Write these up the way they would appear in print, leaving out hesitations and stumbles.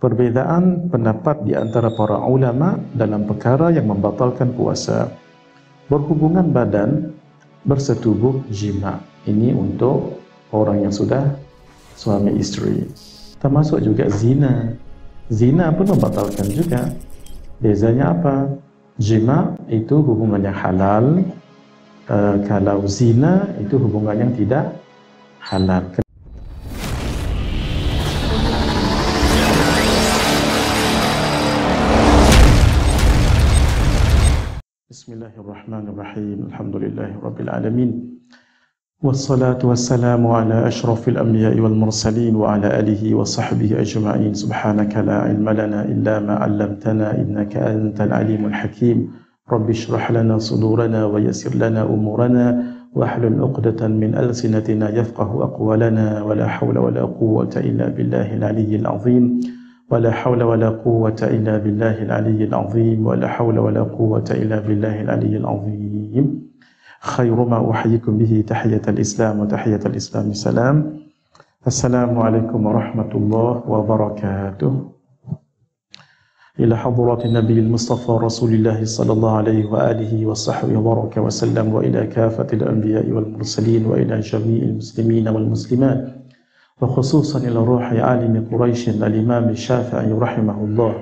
Perbezaan pendapat di antara para ulama dalam perkara yang membatalkan puasa. Berhubungan badan, bersetubuh jima. Ini untuk orang yang sudah suami isteri. Termasuk juga zina. Zina pun membatalkan juga. Bezanya apa? Jima itu hubungan yang halal. Kalau zina itu hubungan yang tidak halal. Bismillahirrahmanirrahim. Alhamdulillahi alamin. Wassalatu wassalamu ala ashrafil anbiya'i wal mursalin wa ala alihi wa sahbihi ajma'in. Subhanaka la ilma lana illa ma 'allamtana innaka antal alimul hakim. Rabbi shrah lana sudurana wa yassir lana umurana wa hlul 'uqdatan min alsinatina yafqahu aqwalana wa la hawla wa la quwwata illa billahil aliyyil azim. ولا حول ولا قوة إلا بالله العلي العظيم ولا حول ولا قوة إلا بالله العلي العظيم خير ما أحييكم به تحية الإسلام وتحية الإسلام السلام السلام عليكم ورحمة الله وبركاته إلى حضرات النبي المصطفى رسول الله صلى الله عليه وآله وصحبه وبارك وسلم وإلى كافة الأنبياء والمرسلين وإلى جميع المسلمين والمسلمات وخصوصا إلى روح عالم قريش الإمام الشافعي رحمه الله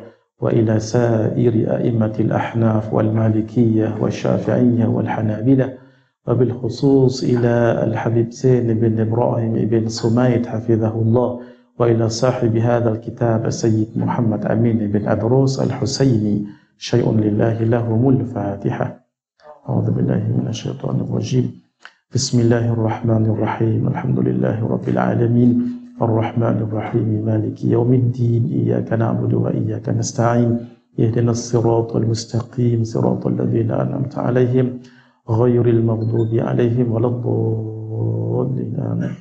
وإلى سائر أئمة الأحناف والمالكية والشافعية والحنابلة وبالخصوص إلى الحبيب زين بن إبراهيم بن سميد حفظه الله وإلى صاحب هذا الكتاب السيد محمد أمين بن أدروس الحسيني شيء لله لهم الفاتحة أعوذ بالله من الشيطان الرجيم بسم الله الرحمن الرحيم الحمد لله رب العالمين الرحمن الرحيم مالك يوم الدين إياك نعبد وإياك نستعين اهدنا الصراط المستقيم صراط الذين أنعمت عليهم غير المغضوب عليهم ولا الضالين آمين.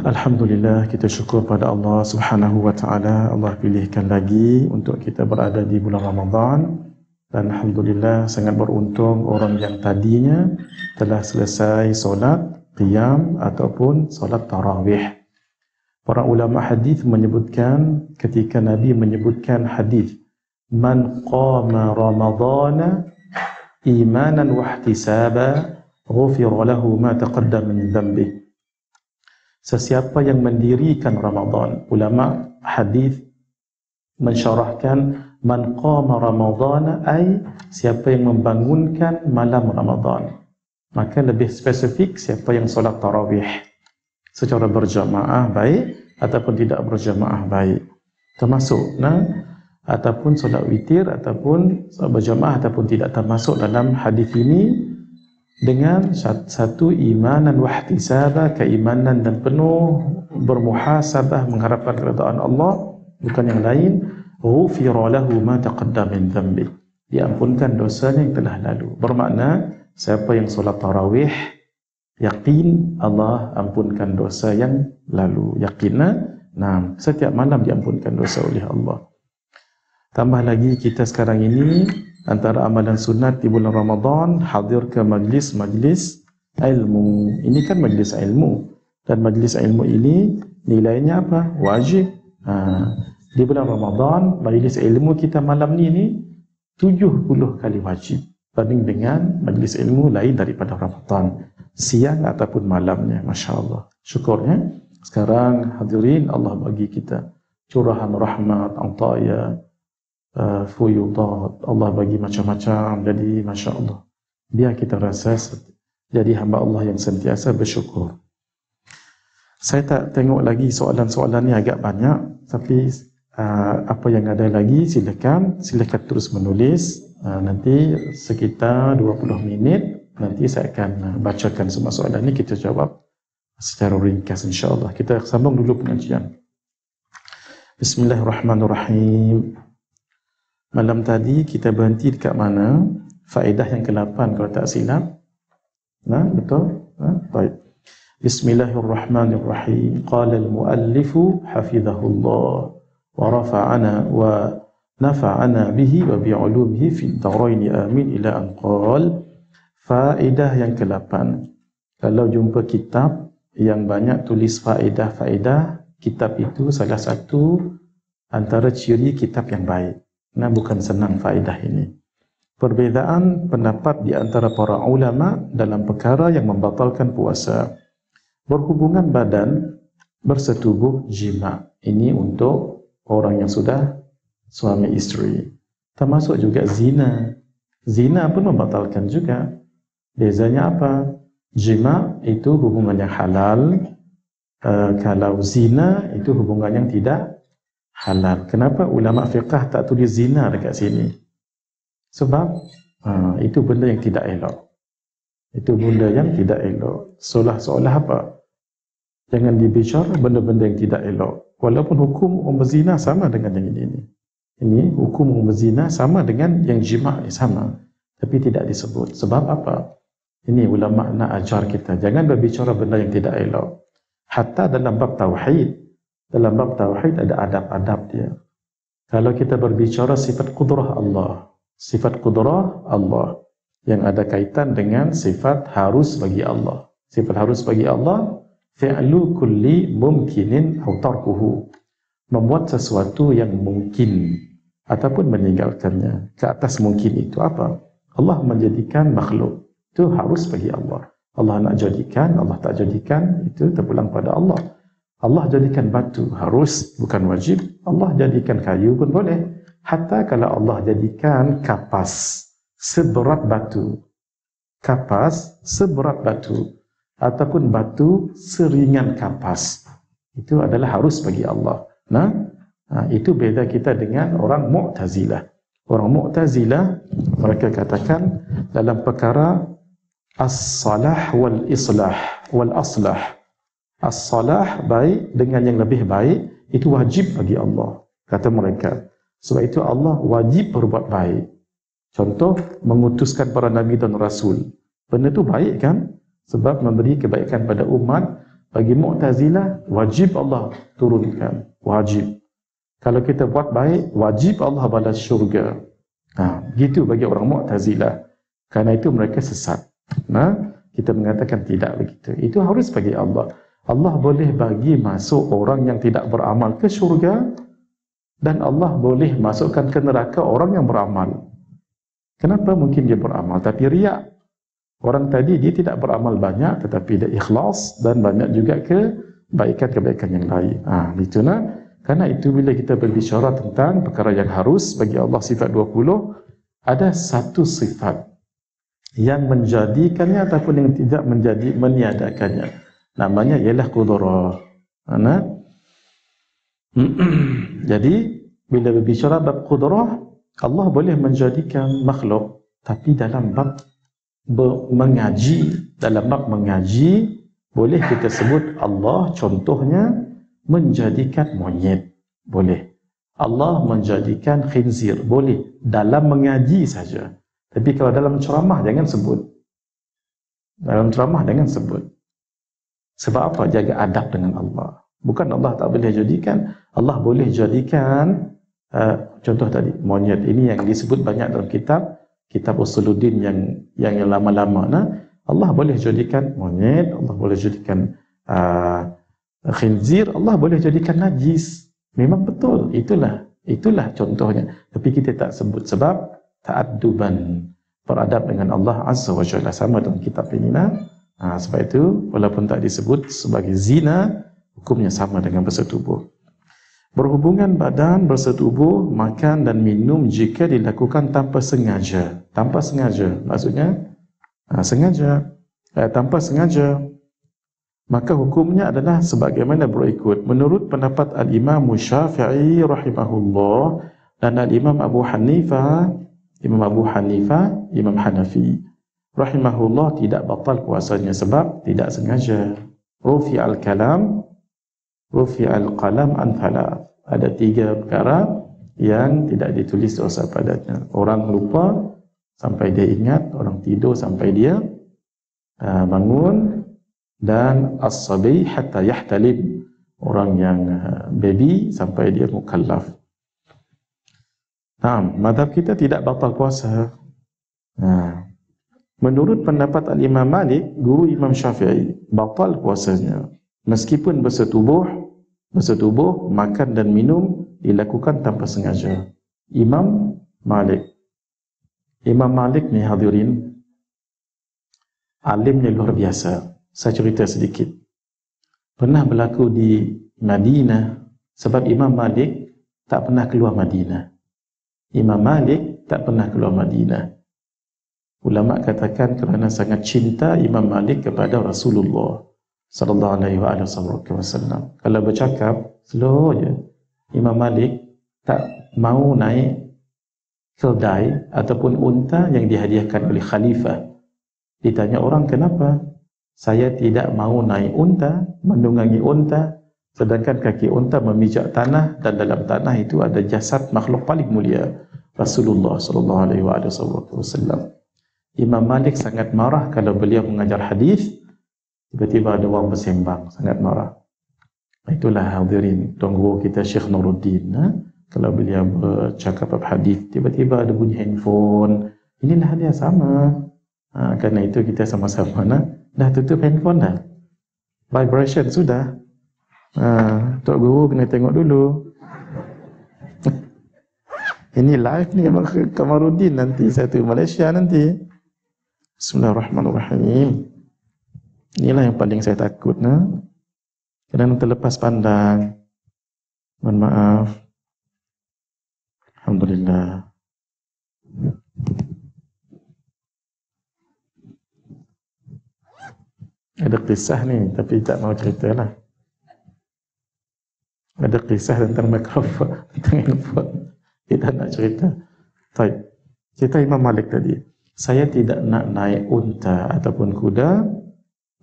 Alhamdulillah, kita syukur pada Allah Subhanahu wa taala. Allah pilihkan lagi untuk kita berada di bulan Ramadan. Dan Alhamdulillah sangat beruntung orang yang tadinya telah selesai solat qiyam ataupun solat tarawih. Para ulama hadis menyebutkan ketika Nabi menyebutkan hadis man qama ramadhana imanan wa ihtisaba ghufira lahu ma taqaddama min dhanbihi. Sesiapa yang mendirikan Ramadan, ulama hadis mensyarahkan man qama ramadhana ay siapa yang membangunkan malam Ramadan. Maka lebih spesifik siapa yang solat tarawih secara berjamaah baik ataupun tidak berjamaah baik. Termasuk ataupun solat witir ataupun berjamaah ataupun tidak termasuk dalam hadis ini dengan satu imanan wa ihtisaba, keimanan dan penuh bermuhasabah mengharapkan keridaan Allah, bukan yang lain. Ghufira lahu ma taqaddama min dhanbi, diampunkan dosanya yang telah lalu. Bermakna siapa yang solat tarawih yakin Allah ampunkan dosa yang lalu. Yakinna setiap malam diampunkan dosa oleh Allah. Tambah lagi kita sekarang ini antara amalan sunat di bulan Ramadan hadir ke majlis ilmu. Ini kan majlis ilmu, dan majlis ilmu ini nilainya apa? Wajib. Di bulan Ramadan, majlis ilmu kita malam ni 70 kali wajib banding dengan majlis ilmu lain daripada Ramadan, siang ataupun malamnya. Masya Allah, syukurnya sekarang hadirin Allah bagi kita curahan rahmat, antaya, fuyudat, Allah bagi macam-macam. Jadi Masya Allah, biar kita rasa jadi hamba Allah yang sentiasa bersyukur. Saya tak tengok lagi soalan-soalan ni agak banyak, tapi apa yang ada lagi silakan terus menulis. Nanti sekitar 20 minit nanti saya akan bacakan semua soalan ini, kita jawab secara ringkas insya-Allah. Kita sambung dulu pengajian. Bismillahirrahmanirrahim. Malam tadi kita berhenti dekat mana? Faedah yang ke-8 kalau tak silap. Betul? Baik. Bismillahirrahmanirrahim. Qala al-muallifu hafizahullah wa rafa'ana wa nafa'ana bihi wa bi'ulumihi fid darain amin ila an qala. Faedah yang ke-8. Kalau jumpa kitab yang banyak tulis faedah-faedah, kitab itu salah satu antara ciri kitab yang baik. Nah, bukan senang faedah ini. Perbezaan pendapat di antara para ulama dalam perkara yang membatalkan puasa. Berhubungan badan, bersetubuh, jima. Ini untuk orang yang sudah suami isteri. Termasuk juga zina. Zina pun membatalkan juga. Bezanya apa? Jima itu hubungan yang halal. Kalau zina itu hubungan yang tidak halal. Kenapa ulama fiqah tak tulis zina dekat sini? Sebab itu benda yang tidak elok. Itu benda yang tidak elok. Seolah-olah apa? Jangan dibicara benda-benda yang tidak elok. Walaupun hukum orang berzina sama dengan yang ini. Ini hukum orang berzina sama dengan yang jima' ni sama. Tapi tidak disebut. Sebab apa? Ini ulama nak ajar kita. Jangan berbicara benda yang tidak elok. Hatta dalam bab tauhid. Dalam bab tauhid ada adab-adab dia. Kalau kita berbicara sifat qudrah Allah. Sifat qudrah Allah yang ada kaitan dengan sifat harus bagi Allah. Sifat harus bagi Allah, fi'lu kulli mumkinin aw tarkuhu. Membuat sesuatu yang mungkin ataupun meninggalkannya. Ke atas mungkin itu apa? Allah menjadikan makhluk. Itu harus bagi Allah. Allah nak jadikan, Allah tak jadikan, itu terpulang pada Allah. Allah jadikan batu, harus, bukan wajib. Allah jadikan kayu pun boleh. Hatta kalau Allah jadikan kapas seberat batu, kapas seberat batu, ataupun batu seringan kapas, itu adalah harus bagi Allah. Nah, itu beza kita dengan orang Mu'tazilah. Orang Mu'tazilah, mereka katakan dalam perkara as-salah wal islah wal aslah. As-salah baik dengan yang lebih baik, itu wajib bagi Allah, kata mereka. Sebab itu Allah wajib berbuat baik. Contoh, mengutuskan para nabi dan rasul. Benda itu baik kan? Sebab memberi kebaikan pada umat. Bagi Mu'tazilah, wajib Allah turunkan. Wajib. Kalau kita buat baik, wajib Allah balas syurga. Gitu bagi orang Mu'tazilah. Karena itu mereka sesat. Kita mengatakan tidak begitu. Itu harus bagi Allah. Allah boleh bagi masuk orang yang tidak beramal ke syurga, dan Allah boleh masukkan ke neraka orang yang beramal. Kenapa? Mungkin dia beramal tapi riak. Orang tadi dia tidak beramal banyak tetapi dia ikhlas, dan banyak juga kebaikan-kebaikan yang lain. Itu nak. Karena itu bila kita berbicara tentang perkara yang harus bagi Allah sifat 20, ada satu sifat yang menjadikannya ataupun yang tidak menjadi meniadakannya. Namanya ialah qudrah. Jadi bila berbicara bab qudrah, Allah boleh menjadikan makhluk, tapi dalam bab mengaji, boleh kita sebut Allah contohnya menjadikan monyet, boleh. Allah menjadikan khinzir, boleh. Dalam mengaji saja. Tapi kalau dalam ceramah jangan sebut. Dalam ceramah jangan sebut. Sebab apa? Jaga adab dengan Allah. Bukan Allah tak boleh jadikan, Allah boleh jadikan. Contoh tadi monyet ini yang disebut banyak dalam kitab Usuluddin yang lama-lama. Allah boleh jadikan monyet, Allah boleh jadikan khinzir, Allah boleh jadikan najis. Memang betul, itulah contohnya. Tapi kita tak sebut sebab ta'adduban, beradab dengan Allah Azza wa Jalla, sama dalam kitab ini. Sebab itu walaupun tak disebut sebagai zina, hukumnya sama dengan bersetubuh. Berhubungan badan, bersetubuh, makan dan minum jika dilakukan tanpa sengaja. Tanpa sengaja, maksudnya sengaja, tanpa sengaja, maka hukumnya adalah sebagaimana berikut. Menurut pendapat Al-Imam Syafi'i rahimahullah dan Al-Imam Abu Hanifah, Imam Hanafi rahimahullah, tidak batal puasanya sebab tidak sengaja. Rufi'al qalam an thalath. Ada 3 perkara yang tidak ditulis dosa padanya. Orang lupa sampai dia ingat, orang tidur sampai dia bangun, dan as-sabi hatta yahtalim, orang yang baby sampai dia mukallaf. Mazhab kita tidak batal puasa. Menurut pendapat Al-Imam Malik, guru Imam Syafi'i, batal puasanya meskipun bersetubuh, makan dan minum dilakukan tanpa sengaja. Imam Malik ni hadirin, alimnya luar biasa. Saya cerita sedikit. Pernah berlaku di Madinah, sebab Imam Malik tak pernah keluar Madinah. Imam Malik tak pernah keluar Madinah. Ulama katakan kerana sangat cinta Imam Malik kepada Rasulullah sallallahu alaihi wasallam. Kalau bercakap slow je. Imam Malik tak mau naik keldai ataupun unta yang dihadiahkan oleh khalifah. Ditanya orang, kenapa? Saya tidak mau naik unta, menunggangi unta, sedangkan kaki unta memijak tanah dan dalam tanah itu ada jasad makhluk paling mulia, Rasulullah sallallahu alaihi wasallam. Imam Malik sangat marah kalau beliau mengajar hadis, tiba-tiba ada orang bersembang, sangat marah. Itulah hadirin tuan guru kita Syekh Nuruddin, kalau beliau bercakap hadis, tiba-tiba ada bunyi handphone. Inilah dia sama. Kerana itu kita sama-sama dah tutup handphone dah. Vibration sudah. Tok guru kena tengok dulu. Ini live ni Kamaruddin nanti, satu Malaysia nanti. Bismillahirrahmanirrahim. Inilah yang paling saya takut, kerana terlepas pandang. Mohon maaf. Alhamdulillah. Ada kisah ni, tapi tak mau cerita lah. Ada kisah tentang mikrofon, tentang handphone. Kita nak cerita. Baik. Cerita Imam Malik tadi. Saya tidak nak naik unta ataupun kuda,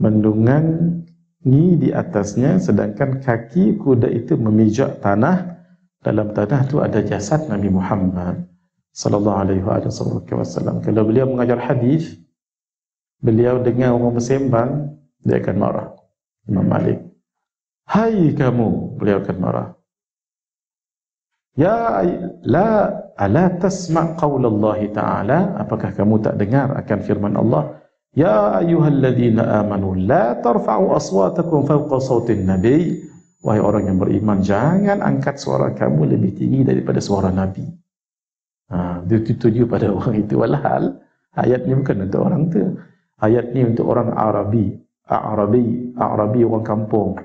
mendungangi di atasnya, sedangkan kaki kuda itu memijak tanah. Dalam tanah itu ada jasad Nabi Muhammad sallallahu alaihi wasallam. Kalau beliau mengajar hadis, beliau dengar orang bersembang, dia akan marah. Imam Malik, hai kamu, beliau akan marah. Ya la ala tasma' qaulullah ta'ala, apakah kamu tak dengar akan firman Allah? Ya ayyuhalladzina amanu la tarfa'u aswatakum fawqa sautin nabi. Wahai orang yang beriman, jangan angkat suara kamu lebih tinggi daripada suara Nabi. Dia tuju pada orang itu. Walhal ayat ni bukan untuk orang tu. Ayat ni untuk orang Arabi, orang kampung.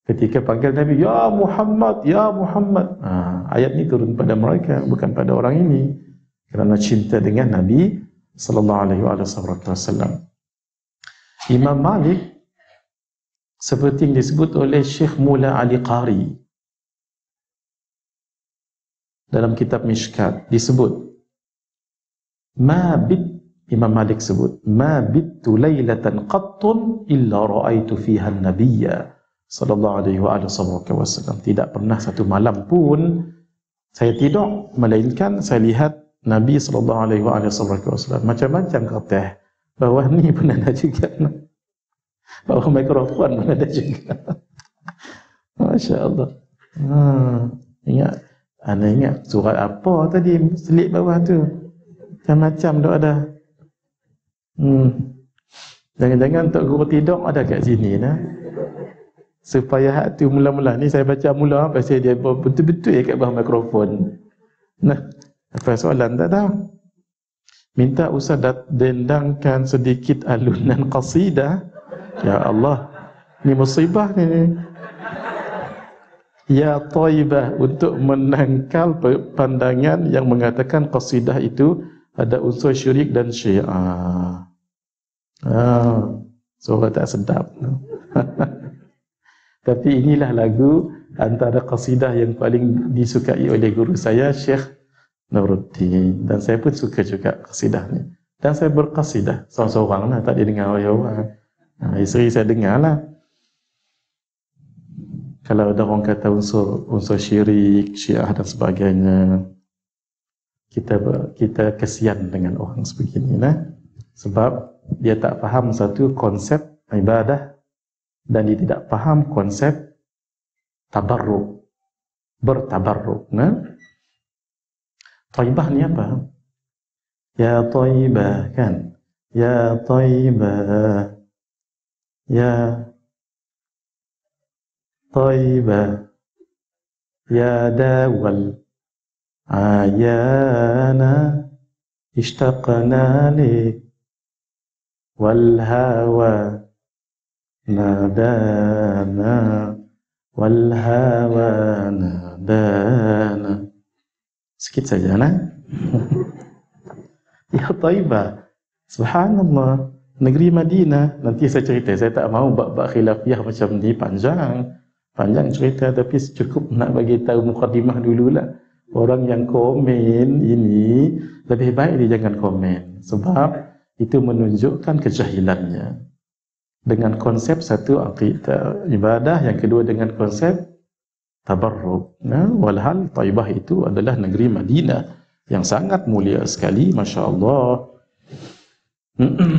Ketika panggil Nabi, Ya Muhammad, Ya Muhammad. Ayat ni turun pada mereka, bukan pada orang ini. Kerana cinta dengan Nabi sallallahu alaihi wasallam. Imam Malik, seperti yang disebut oleh Syekh Mula Ali Qari dalam kitab Mishkat, disebut Imam Malik sebut, ma bittu laylatan qattun illa ra'aitu fiha an-nabiyya sallallahu alaihi wasallam. Tidak pernah satu malam pun saya tidur melainkan saya lihat Nabi sallallahu alaihi wasallam. Macam-macam kata bawah ni pun ada juga, bawah mikrofon pun ada juga. Masya Allah. Ingat surat apa tadi selip bawah tu, macam-macam tu ada. Jangan-jangan Tok Guru tidur ada kat sini supaya hak tu mula-mula ni saya baca mula pasal dia betul-betul kat bawah mikrofon. Apa soalan tak tahu. Minta Ustaz dendangkan sedikit alunan qasidah. Ya Allah, ni musibah ni. Ya Taibah, untuk menangkal pandangan yang mengatakan qasidah itu ada unsur syirik dan syiah. Suara tak sedap. Tapi inilah lagu antara qasidah yang paling disukai oleh guru saya, Syekh Nuruddin. Dan saya pun suka juga qasidah ni. Dan saya berqasidah seorang-seorang lah, tak didengar oleh orang. Isteri saya dengar lah. Kalau ada orang kata unsur syirik, syiah dan sebagainya, kita kesian dengan orang sebegini sebab dia tak faham satu konsep ibadah dan dia tidak faham konsep tabarruk, bertabarruk. Taibah ni apa? Ya Taibah kan? Ya Taibah, Ya Taibah, ya dawal ayana ishtaqna lik wal hawa nadana wal hawa nadana. Sikit saja nah. Ya Taibah, subhanallah, negeri Madinah. Nanti saya cerita, saya tak mahu bab-bab khilafiyah macam ni, panjang cerita, tapi cukup nak bagi tahu mukadimah dululah. Orang yang komen ini lebih baik dia jangan komen, sebab itu menunjukkan kejahilannya. Dengan konsep satu akidah ibadah, yang kedua dengan konsep tabarruk. Walhal Taibah itu adalah negeri Madinah yang sangat mulia sekali, Masya Allah.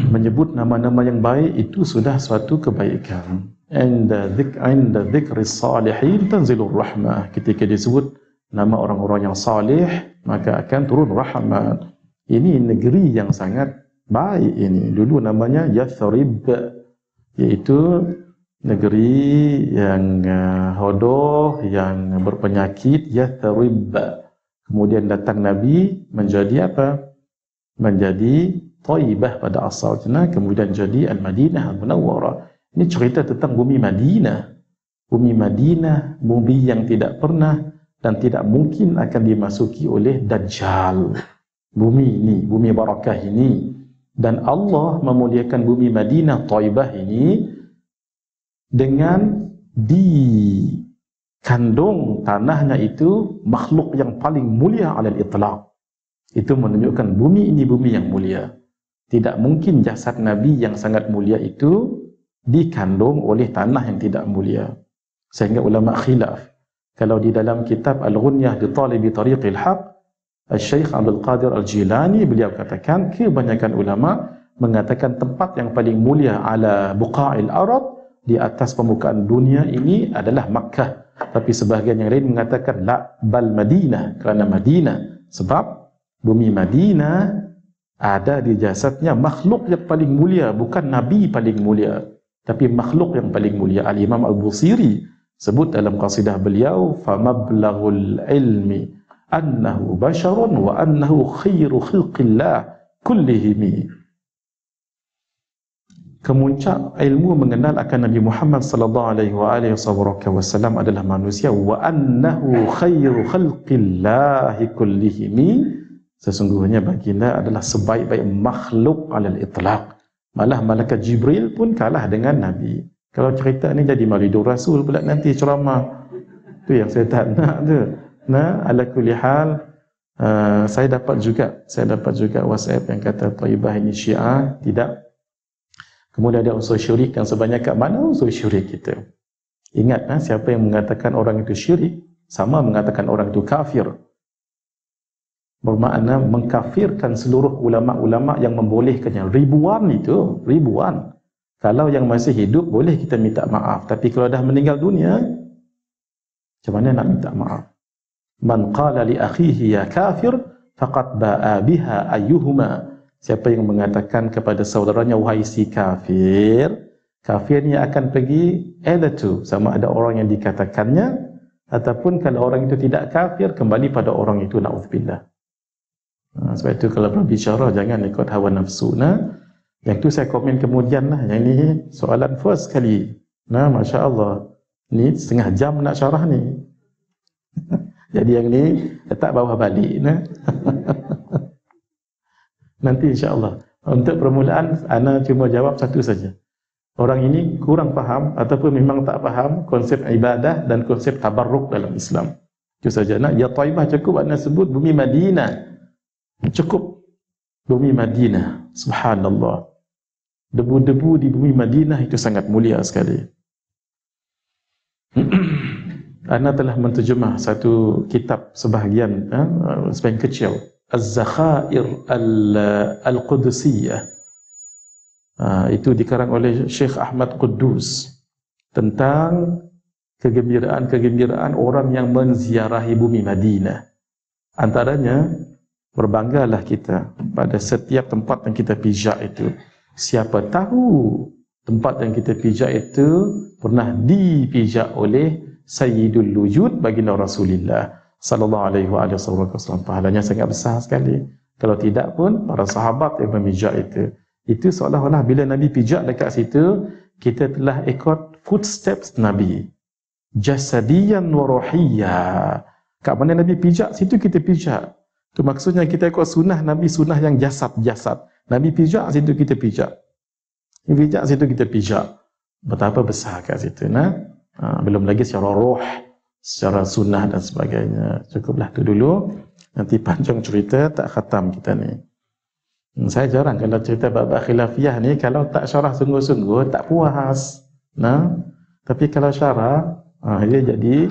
Menyebut nama-nama yang baik itu sudah suatu kebaikan. Inda dzikri salihin tanzilur rahmah. Ketika disebut nama orang-orang yang salih, maka akan turun rahmat. Ini negeri yang sangat baik ini. Dulu namanya Yathrib, yaitu negeri yang hodoh, yang berpenyakit, Yathrib. Kemudian datang Nabi menjadi apa? Menjadi Taibah pada asalnya, kemudian jadi Al-Madinah Al-Munawwarah. Ini cerita tentang bumi Madinah. Bumi Madinah, bumi yang tidak pernah dan tidak mungkin akan dimasuki oleh Dajjal. Bumi ini, bumi barakah ini. Dan Allah memuliakan bumi Madinah Taibah ini dengan dikandung tanahnya itu makhluk yang paling mulia alal itlaq. Itu menunjukkan bumi ini bumi yang mulia. Tidak mungkin jasad Nabi yang sangat mulia itu dikandung oleh tanah yang tidak mulia. Sehingga ulama khilaf. Kalau di dalam kitab Al-Ghunyah di Talibi Tariqil Haq, Al-Syeikh Abdul Qadir Al-Jilani, beliau katakan kebanyakan ulama mengatakan tempat yang paling mulia ala buqa'il arad, di atas permukaan dunia ini adalah Makkah. Tapi sebahagian yang lain mengatakan la bal Madinah, kerana Madinah, sebab bumi Madinah ada di jasadnya makhluk yang paling mulia, bukan Nabi paling mulia, tapi makhluk yang paling mulia. Al-Imam Al-Busiri sebut dalam qasidah beliau, famablaghul ilmi annahu basharun wa annahu khairu khalqillah kullihim. Kemuncak ilmu mengenal akan Nabi Muhammad sallallahu alaihi wasallam adalah manusia, wa annahu khairu khalqillah kullihim. Sesungguhnya baginda adalah sebaik-baik makhluk alal itlaq. Malah malaikat Jibril pun kalah dengan Nabi. Kalau cerita ni jadi Maulidur Rasul pula nanti ceramah. Tu yang saya tak nak tu. Nah, ala kulli hal, saya dapat juga WhatsApp yang kata Taibah ini Syiah. Tidak. Kemudian ada unsur syirik yang sebanyak kat mana unsur syirik kita. Ingat, siapa yang mengatakan orang itu syirik sama mengatakan orang itu kafir. Bermakna mengkafirkan seluruh ulama-ulama yang membolehkannya. Ribuan itu, ribuan. Kalau yang masih hidup boleh kita minta maaf, tapi kalau dah meninggal dunia, macam mana nak minta maaf? Man qala li akhihi ya kafir faqad ba'a biha ayyuhuma. Siapa yang mengatakan kepada saudaranya wahai si kafir, kafirnya akan pergi either two, sama ada orang yang dikatakannya ataupun kalau orang itu tidak kafir kembali pada orang itu, na'udzubillah. Sebab itu kalau berbicara jangan ikut hawa nafsu. Yang tu saya komen kemudian lah. Yang ni soalan first sekali. Masya Allah. Ni setengah jam nak syarah ni. Jadi yang ni letak bawah balik. Nanti insya-Allah. Untuk permulaan ana cuma jawab satu saja. Orang ini kurang faham ataupun memang tak faham konsep ibadah dan konsep tabarruk dalam Islam. Itu saja. Ya Taibah cukup anda sebut bumi Madinah. Cukup bumi Madinah. Subhanallah. Debu-debu di bumi Madinah itu sangat mulia sekali. Ana telah menterjemah satu kitab sebahagian kecil, Az-Zakhair Al-Qudsiyah. Itu dikarang oleh Syekh Ahmad Quddus tentang kegembiraan orang yang menziarahi bumi Madinah. Antaranya, berbanggalah kita pada setiap tempat yang kita pijak itu. Siapa tahu tempat yang kita pijak itu pernah dipijak oleh sayyidul wujud baginda Rasulullah sallallahu alaihi wasallam. Pahalanya sangat besar sekali. Kalau tidak pun para sahabat yang memijak itu seolah-olah bila Nabi pijak dekat situ, kita telah ikut footsteps Nabi. Jasadiyan wa ruhiyya. Kat mana Nabi pijak, situ kita pijak. Itu maksudnya kita ikut sunnah Nabi, sunnah yang jasad. Nabi pijak, situ kita pijak. Pijak, situ kita pijak. Betapa besar kat situ. Belum lagi secara roh, secara sunnah dan sebagainya. Cukuplah tu dulu. Nanti panjang cerita, tak khatam kita ni. Saya jarang kalau cerita bab khilafiyah ni, kalau tak syarah sungguh-sungguh, tak puas. Tapi kalau syarah, dia jadi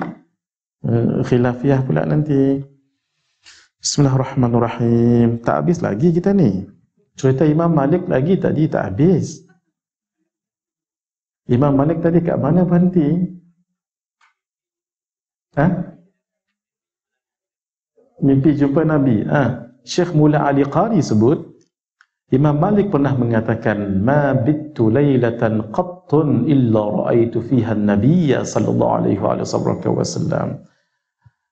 khilafiyah pula nanti. Bismillahirrahmanirrahim. Tak habis lagi kita ni. Cerita Imam Malik lagi tadi tak habis. Imam Malik tadi kat mana berhenti? Mimpi jumpa Nabi. Syekh Mula Ali Qari sebut, Imam Malik pernah mengatakan, ma bittu laylatan qattun illa ra'aitu fiha an-nabiyya sallallahu alaihi wasallam.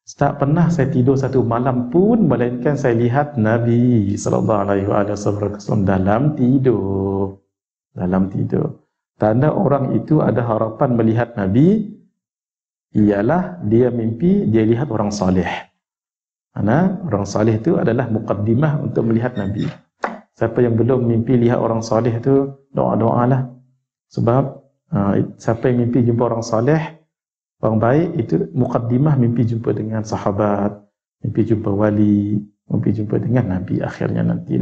Tak pernah saya tidur satu malam pun melainkan saya lihat Nabi sallallahu alaihi wasallam dalam tidur. Dalam tidur. Tanda orang itu ada harapan melihat Nabi ialah dia mimpi dia lihat orang salih. Orang salih itu adalah muqaddimah untuk melihat Nabi. Siapa yang belum mimpi lihat orang salih itu, doa-doalah. Sebab siapa yang mimpi jumpa orang salih, orang baik, itu muqaddimah mimpi jumpa dengan sahabat, mimpi jumpa wali, mimpi jumpa dengan Nabi akhirnya nanti.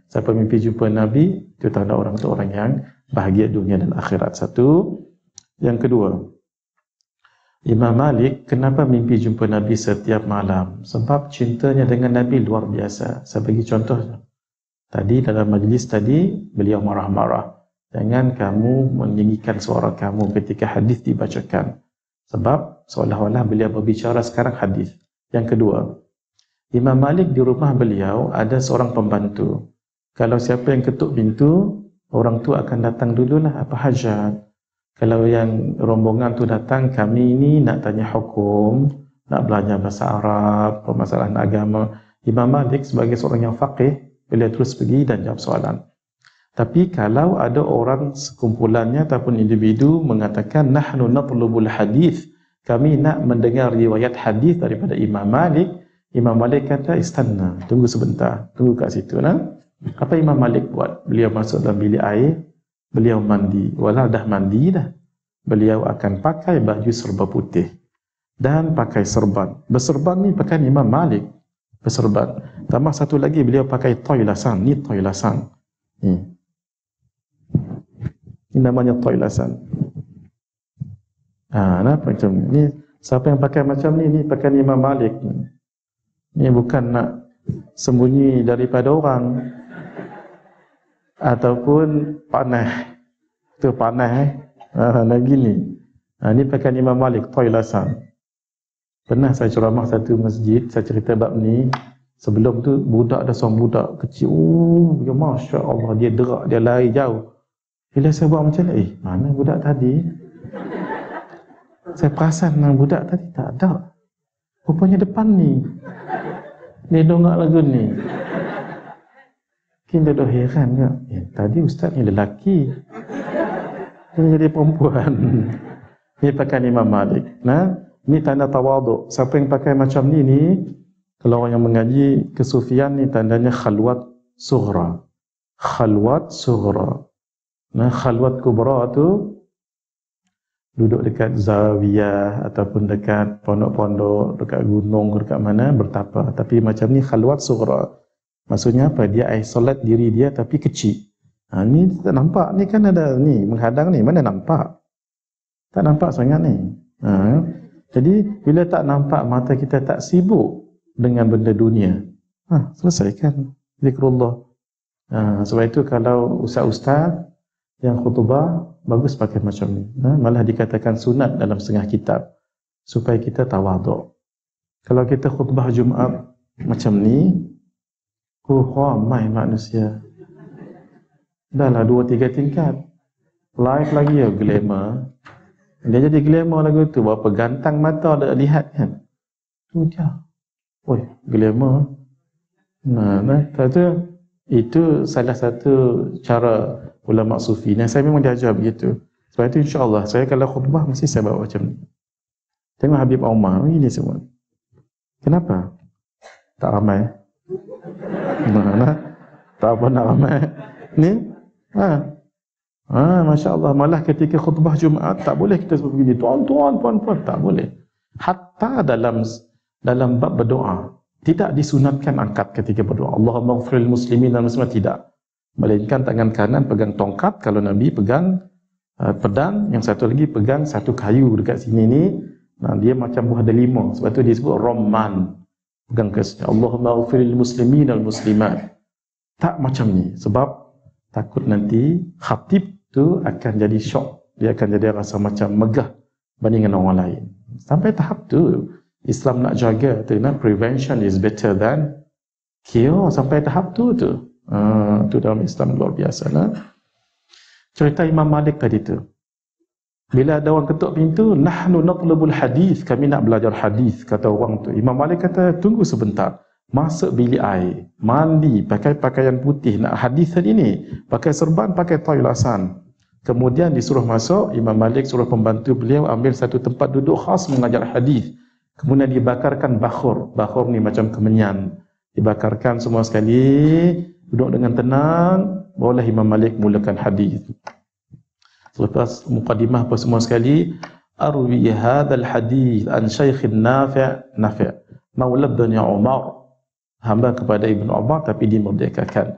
Siapa mimpi jumpa Nabi, itu tanda orang itu orang yang bahagia dunia dan akhirat. Satu. Yang kedua, Imam Malik kenapa mimpi jumpa Nabi setiap malam? Sebab cintanya dengan Nabi luar biasa. Saya bagi contoh. Tadi dalam majlis tadi, beliau marah-marah. Jangan kamu meninggikan suara kamu ketika hadis dibacakan. Sebab seolah-olah beliau berbicara sekarang hadis. Yang kedua, Imam Malik di rumah beliau ada seorang pembantu. Kalau siapa yang ketuk pintu, orang tu akan datang dululah, apa hajat. Kalau yang rombongan tu datang, kami ini nak tanya hukum, nak belajar bahasa Arab, permasalahan agama. Imam Malik sebagai seorang yang faqih, beliau terus pergi dan jawab soalan. Tapi kalau ada orang sekumpulannya ataupun individu mengatakan nahnu natlubul hadis, kami nak mendengar riwayat hadis daripada Imam Malik, Imam Malik kata istanna, tunggu sebentar, tunggu kat situ Apa Imam Malik buat? Beliau masuk dalam bilik air, beliau mandi. Walau dah mandi dah, beliau akan pakai baju serba putih dan pakai serban. Berserban ni pakaian Imam Malik, berserban. Tambah satu lagi, beliau pakai toilasan. Ni toilasan. Ni namanya toilasan. Macam ni. Siapa yang pakai macam ni pakaian Imam Malik. Ni bukan nak sembunyi daripada orang ataupun panah. Itu panah lagi ni. Ni pakaian Imam Malik, toilasan. Pernah saya ceramah satu masjid, saya cerita bab ni. Sebelum tu budak ada seorang budak kecil. Ya Masya Allah, dia derak, dia lari jauh. Bila saya buat macam ni, mana budak tadi? Saya perasan budak tadi tak ada. Rupanya depan ni. Dia dongak lagu ni. Kita dah heran ke? Tadi ustaz ni lelaki. Dia jadi perempuan. Ini pakai Imam Malik. Ini tanda tawaduk. Siapa yang pakai macam ni, kalau orang yang mengaji kesufian ni tandanya khalwat sughra. Khalwat sughra. Khalwat kubra tu duduk dekat zawiyah ataupun dekat pondok-pondok, dekat gunung, dekat mana bertapa. Tapi macam ni khalwat sughra. Maksudnya apa? Dia isolate diri dia tapi kecil. Ni tak nampak. Ni kan ada ni menghadang ni. Mana nampak? Tak nampak sangat ni. Jadi bila tak nampak, mata kita tak sibuk dengan benda dunia. Selesaikan zikrullah. Sebab itu kalau ustaz-ustaz yang khutbah bagus pakai macam ni. Malah dikatakan sunat dalam setengah kitab supaya kita tawaduk. Kalau kita khutbah Jumaat macam ni, ramai manusia. Dahlah 2-3 tingkat. Live lagi ya, glamour. Dia jadi glamour lagu tu, berapa gantang mata ada lihat kan. Tu dia. Oi, glamour. Itu salah satu cara ulama sufi. Dan saya memang diajar begitu. Sebab itu insya-Allah saya kalau khutbah mesti saya bawa macam ni. Tengok Habib Omar ini semua. Kenapa? Tak ramai. Tak apa nak ramai. Ni? Masya-Allah, malah ketika khutbah Jumaat tak boleh kita sebut begini, tuan-tuan, puan-puan, tak boleh. Hatta dalam bab berdoa tidak disunatkan angkat ketika berdoa. Allahumma ighfir lil muslimin dan muslimat, tidak. Melainkan tangan kanan pegang tongkat, kalau Nabi pegang pedang, yang satu lagi pegang satu kayu dekat sini ni. Nah, dia macam buah delima, sebab tu disebut Romman. Pegang ke sini, Allahumma ighfir lil muslimin dan muslimat. Tak macam ni, sebab takut nanti khatib tu akan jadi syok, dia akan jadi rasa macam megah bandingkan orang lain. Sampai tahap tu Islam nak jaga tu, prevention is better than cure, sampai tahap tu tu dalam Islam luar biasa. Cerita Imam Malik tadi tu, bila ada orang ketuk pintu, nahnu natlubul hadis, kami nak belajar hadis, kata orang tu. Imam Malik kata, tunggu sebentar, masuk bilik air, mandi, pakai pakaian putih, nak hadis tadi ni, pakai serban, pakai toilasan. Kemudian disuruh masuk, Imam Malik suruh pembantu beliau ambil satu tempat duduk khas mengajar hadis. Kemudian dibakarkan bakhur. Bakhur ni macam kemenyan. Dibakarkan semua sekali, duduk dengan tenang, barulah Imam Malik mulakan hadis. Selepas mukadimah apa semua sekali, arwi hadzal hadis an Syekh Nafi' Maula bin Umar, hamba kepada Ibnu Umar tapi dimerdekakan.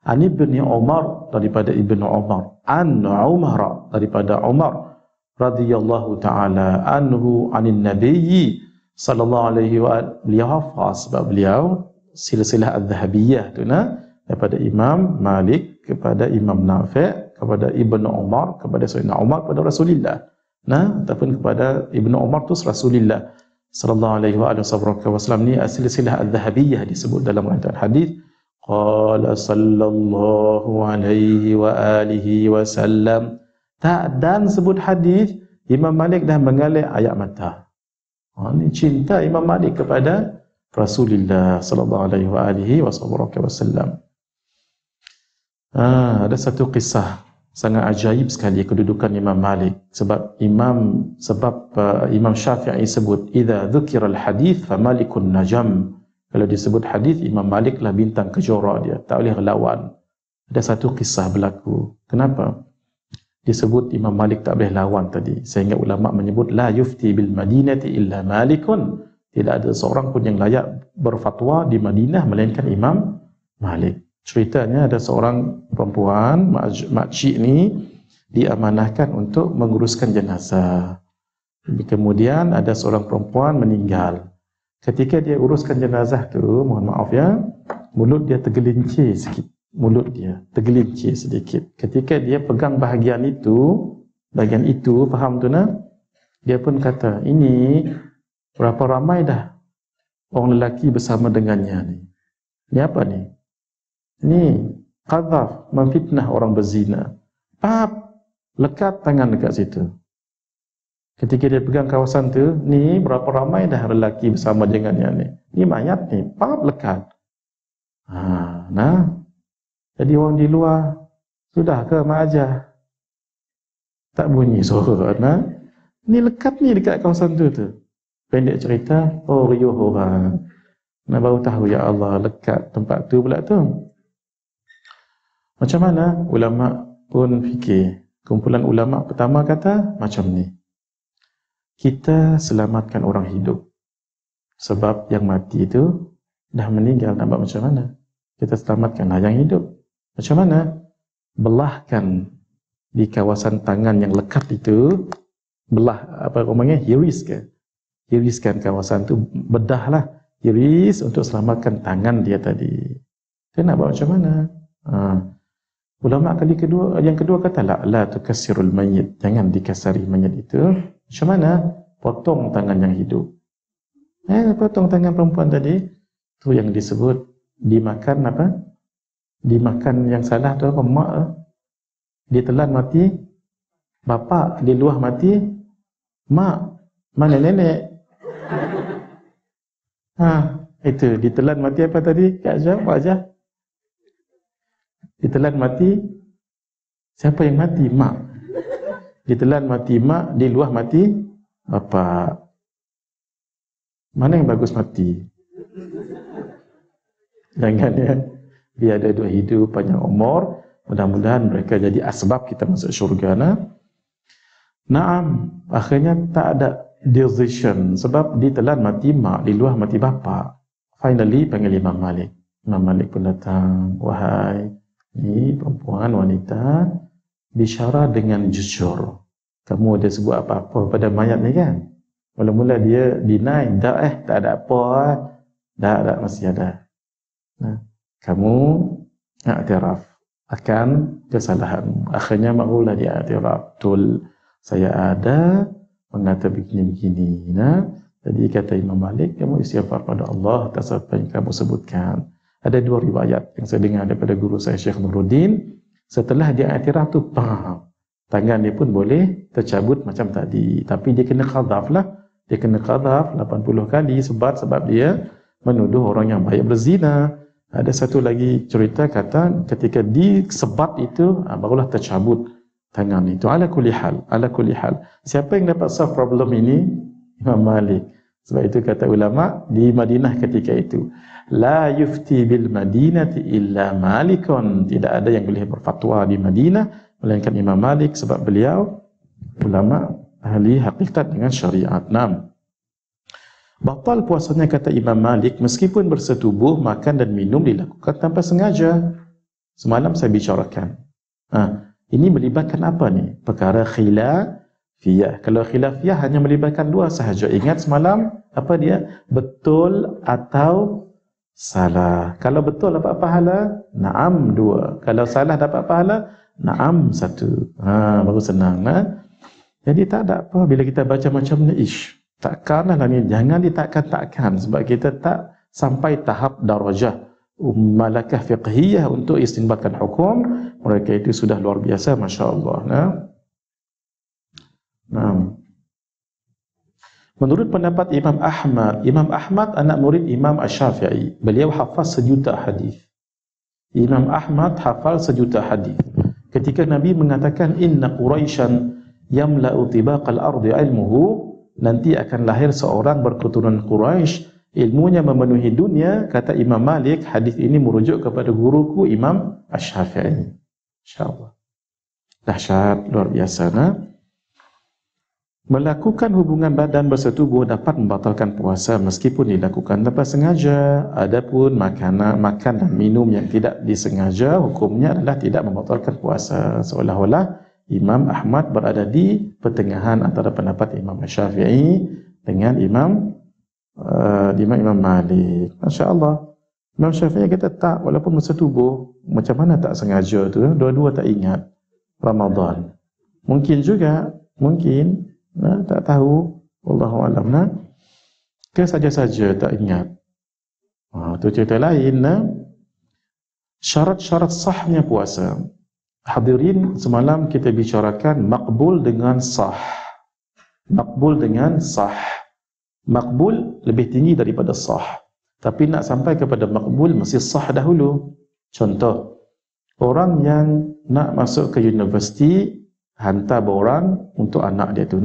An Ibnu Umar, daripada Ibnu Umar. An Umar, daripada Umar radhiyallahu taala anhu anin nabiyyi sallallahu alaihi wa alihi, beliau hafaz sebab beliau silsilah az-zahabiyah tu daripada Imam Malik kepada Imam Nafi' kepada Ibnu Umar kepada Sayyidina Umar kepada Rasulullah. Ataupun kepada Ibnu Umar tu Rasulullah sallallahu alaihi wa alihi wasallam. Ni silsilah az-zahabiyah disebut dalam riwayat hadis. Qala sallallahu alaihi wa alihi wasallam. Tak, dan sebut hadis Imam Malik dah mengalir ayat mata. Ini cinta Imam Malik kepada Rasulullah sallallahu alaihi wa alihi wasallam. Ada satu kisah sangat ajaib sekali kedudukan Imam Malik, sebab Imam Syafi'i sebut idza dzukiral hadis fa malikun najam. Kalau disebut hadis, Imam Malik lah bintang kejora, dia tak boleh lawan. Ada satu kisah berlaku. Kenapa disebut Imam Malik tak boleh lawan tadi? Sehingga ulama menyebut la yufti bil madinati illa malikun. Tidak ada seorang pun yang layak berfatwa di Madinah melainkan Imam Malik. Ceritanya ada seorang perempuan, makcik ni diamanahkan untuk menguruskan jenazah. Kemudian ada seorang perempuan meninggal. Ketika dia uruskan jenazah tu, mohon maaf ya, mulut dia tergelincir sikit. Mulut dia tergelincir sedikit. Ketika dia pegang bahagian itu, faham tu dia pun kata, ini berapa ramai dah orang lelaki bersama dengannya ni. Ini apa ni? Ini qadhaf, memfitnah orang berzina. Lekat tangan dekat situ. Ketika dia pegang kawasan tu, ni berapa ramai dah lelaki bersama dengannya ni. Ni mayat ni, lekat. Jadi orang di luar, sudah ke mak ajar? Tak bunyi suara. Ni lekat ni dekat kawasan tu. Pendek cerita, riuh orang. Baru tahu, ya Allah, lekat tempat tu pula tu. Macam mana? Ulama pun fikir. Kumpulan ulama pertama kata macam ni. Kita selamatkan orang hidup. Sebab yang mati itu dah meninggal, nak buat macam mana? Kita selamatkanlah yang hidup. Macam mana? Belahkan di kawasan tangan yang lekat itu, hiriskan kawasan itu, bedahlah, hiris untuk selamatkan tangan dia tadi. Dia nak buat macam mana? Ulama yang kedua kata la tukassirul mayyit, jangan dikasari mayit itu. Macam mana? Potong tangan yang hidup. Potong tangan perempuan tadi, tu yang disebut dimakan apa? Dimakan yang salah tu apa? Mak ditelan mati, bapa di luar mati, Mak, mana nenek? Itu ditelan mati apa tadi? Kak Azhar, Pak Azhar? Ditelan mati, siapa yang mati? Mak. Ditelan mati mak, diluah mati bapak. Mana yang bagus mati? Jangan ya. Biar ada dua hidup, panjang umur. Mudah-mudahan mereka jadi asbab kita masuk syurga. Naam, akhirnya tak ada decision sebab ditelan mati mak, diluah mati bapa. Finally panggil Imam Malik. Imam Malik pun datang, wahai ni perempuan wanita, bisyara dengan jujur. Kamu ada sebut apa-apa pada mayat ni kan? Mula-mula dia deny, tak ada apa. Tak, masih ada. Nah, kamu iktiraf akan kesalahan. Akhirnya makulah dia iktiraf. Betul, saya ada mengata begini-begini. Jadi kata Imam Malik, kamu istighfar pada Allah atas apa yang kamu sebutkan. Ada dua riwayat yang saya dengar daripada guru saya Syekh Nuruddin. Setelah dia iktiraf tu, tangan dia pun boleh tercabut macam tadi. Tapi dia kena qadhaf lah. Dia kena qadhaf 80 kali sebab dia menuduh orang yang baik berzina. Ada satu lagi cerita kata ketika disebat itu barulah tercabut tangan itu. Ala kulli hal. Siapa yang dapat solve problem ini? Imam Malik. Sebab itu kata ulama di Madinah ketika itu, la yufti bil madinati illa malikun. Tidak ada yang boleh berfatwa di Madinah melainkan Imam Malik sebab beliau ulama ahli hakikat dengan syariat. 6. Batal puasanya kata Imam Malik meskipun bersetubuh makan dan minum dilakukan tanpa sengaja. Semalam saya bicarakan. Ini melibatkan apa ni? Perkara khilafiyah. Kalau khilafiyah hanya melibatkan dua sahaja. Ingat semalam apa dia? Betul atau salah. Kalau betul dapat pahala, na'am 2. Kalau salah dapat pahala, na'am 1. Baru senang. Jadi tak ada apa bila kita baca macam ni, takkanlah ni, jangan ditakkan-takkan sebab kita tak sampai tahap darajah malakah fiqhiyah untuk istinbatkan hukum. Mereka itu sudah luar biasa, masya-Allah. Menurut pendapat Imam Ahmad anak murid Imam Asy-Syafi'i, beliau hafaz 1 juta hadis. Imam Ahmad hafal 1 juta hadis. Ketika Nabi mengatakan inna Quraisyan yamla'u tibaqal ardi ilmuhu, nanti akan lahir seorang berketurunan Quraisy, ilmunya memenuhi dunia. Kata Imam Malik, hadis ini merujuk kepada guruku Imam Asy-Syafi'i. Insya-Allah. Dahsyat, luar biasa. Melakukan hubungan badan bersetubuh dapat membatalkan puasa meskipun dilakukan tanpa sengaja. Adapun makan dan minum yang tidak disengaja, hukumnya adalah tidak membatalkan puasa. Seolah-olah Imam Ahmad berada di pertengahan antara pendapat Imam Syafi'i dengan Imam Malik. Masya-Allah. Imam Syafi'i kata tak, walaupun bersetubuh, macam mana tak sengaja tu? Dua-dua tak ingat Ramadan. Mungkin juga, tak tahu, wallahu a'lam. Ke saja-saja tak ingat. Itu cerita lain. Syarat-syarat sahnya puasa. Hadirin, semalam kita bicarakan makbul dengan sah. Makbul dengan sah. Makbul lebih tinggi daripada sah. Tapi nak sampai kepada makbul mesti sah dahulu. Contoh, orang yang nak masuk ke universiti, hantar borang untuk anak dia tu,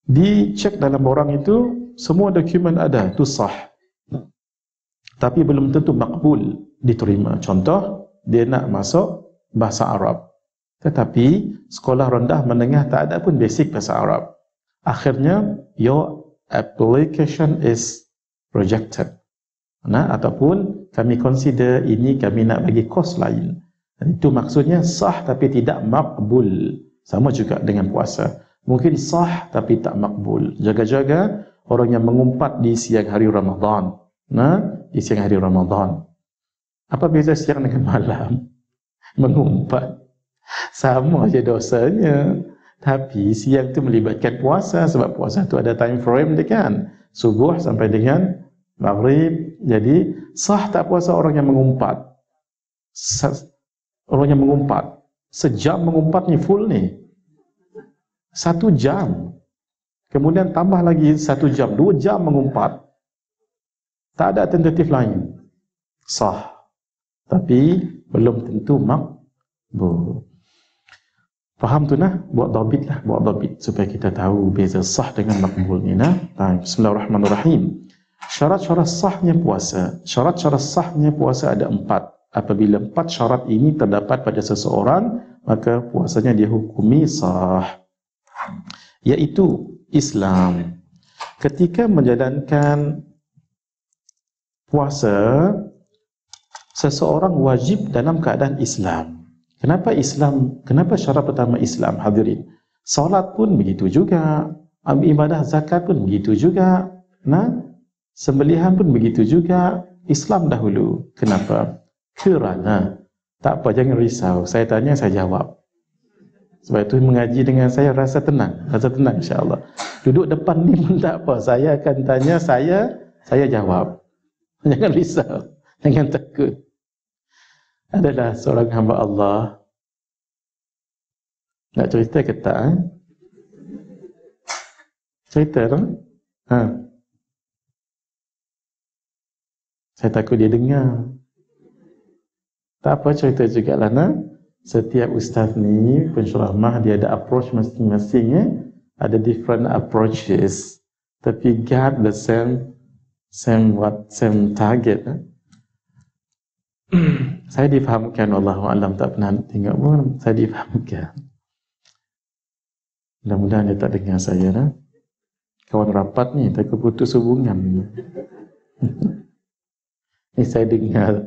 dicek dalam borang itu semua dokumen ada, tu sah. Tapi belum tentu makbul, diterima. Contoh, dia nak masuk bahasa Arab, tetapi sekolah rendah menengah tak ada pun basic bahasa Arab. Akhirnya your application is rejected. Ataupun kami consider ini, kami nak bagi kos lain. Itu maksudnya sah tapi tidak makbul. Sama juga dengan puasa. Mungkin sah tapi tak makbul. Jaga-jaga orang yang mengumpat di siang hari Ramadan. Di siang hari Ramadan. Apa beza siang dengan malam? Mengumpat. Sama je dosanya. Tapi siang tu melibatkan puasa. Sebab puasa tu ada time frame dia kan. Subuh sampai dengan maghrib. Jadi sah tak puasa orang yang mengumpat? Orang yang mengumpat, sejam mengumpat ni full ni, 1 jam. kemudian tambah lagi 1 jam, 2 jam mengumpat, tak ada alternatif lain, sah. Tapi belum tentu makbul. Faham tu nah? Buat dhabit supaya kita tahu beza sah dengan makbul ni nah. Bismillahirrahmanirrahim. Syarat-syarat sahnya puasa. Syarat-syarat sahnya puasa ada 4. Apabila 4 syarat ini terdapat pada seseorang, maka puasanya dihukumi sah. Iaitu Islam. Ketika menjalankan puasa, seseorang wajib dalam keadaan Islam. Kenapa Islam? Kenapa syarat pertama Islam, hadirin? Salat pun begitu juga, ibadah zakat pun begitu juga, sembelihan pun begitu juga. Islam dahulu. Kenapa? Kerana, tak apa, jangan risau, saya tanya, saya jawab. Sebab itu mengaji dengan saya rasa tenang insya-Allah. Duduk depan ni pun tak apa, saya akan tanya, saya jawab. Jangan risau, jangan takut. Adalah seorang hamba Allah. Nak cerita ke tak? Cerita tak? Saya takut dia dengar. Tak apa, cerita juga lah nak. Setiap ustaz ni, penceramah, dia ada approach masing-masing. Ada different approaches. Tapi God the same target. Saya difahamkan, Wallahualam, tak pernah tengok pun, saya difahamkan. Mudah-mudahan dia tak dengar saya lah. Kawan rapat ni, takut putus hubungan. Ni saya dengar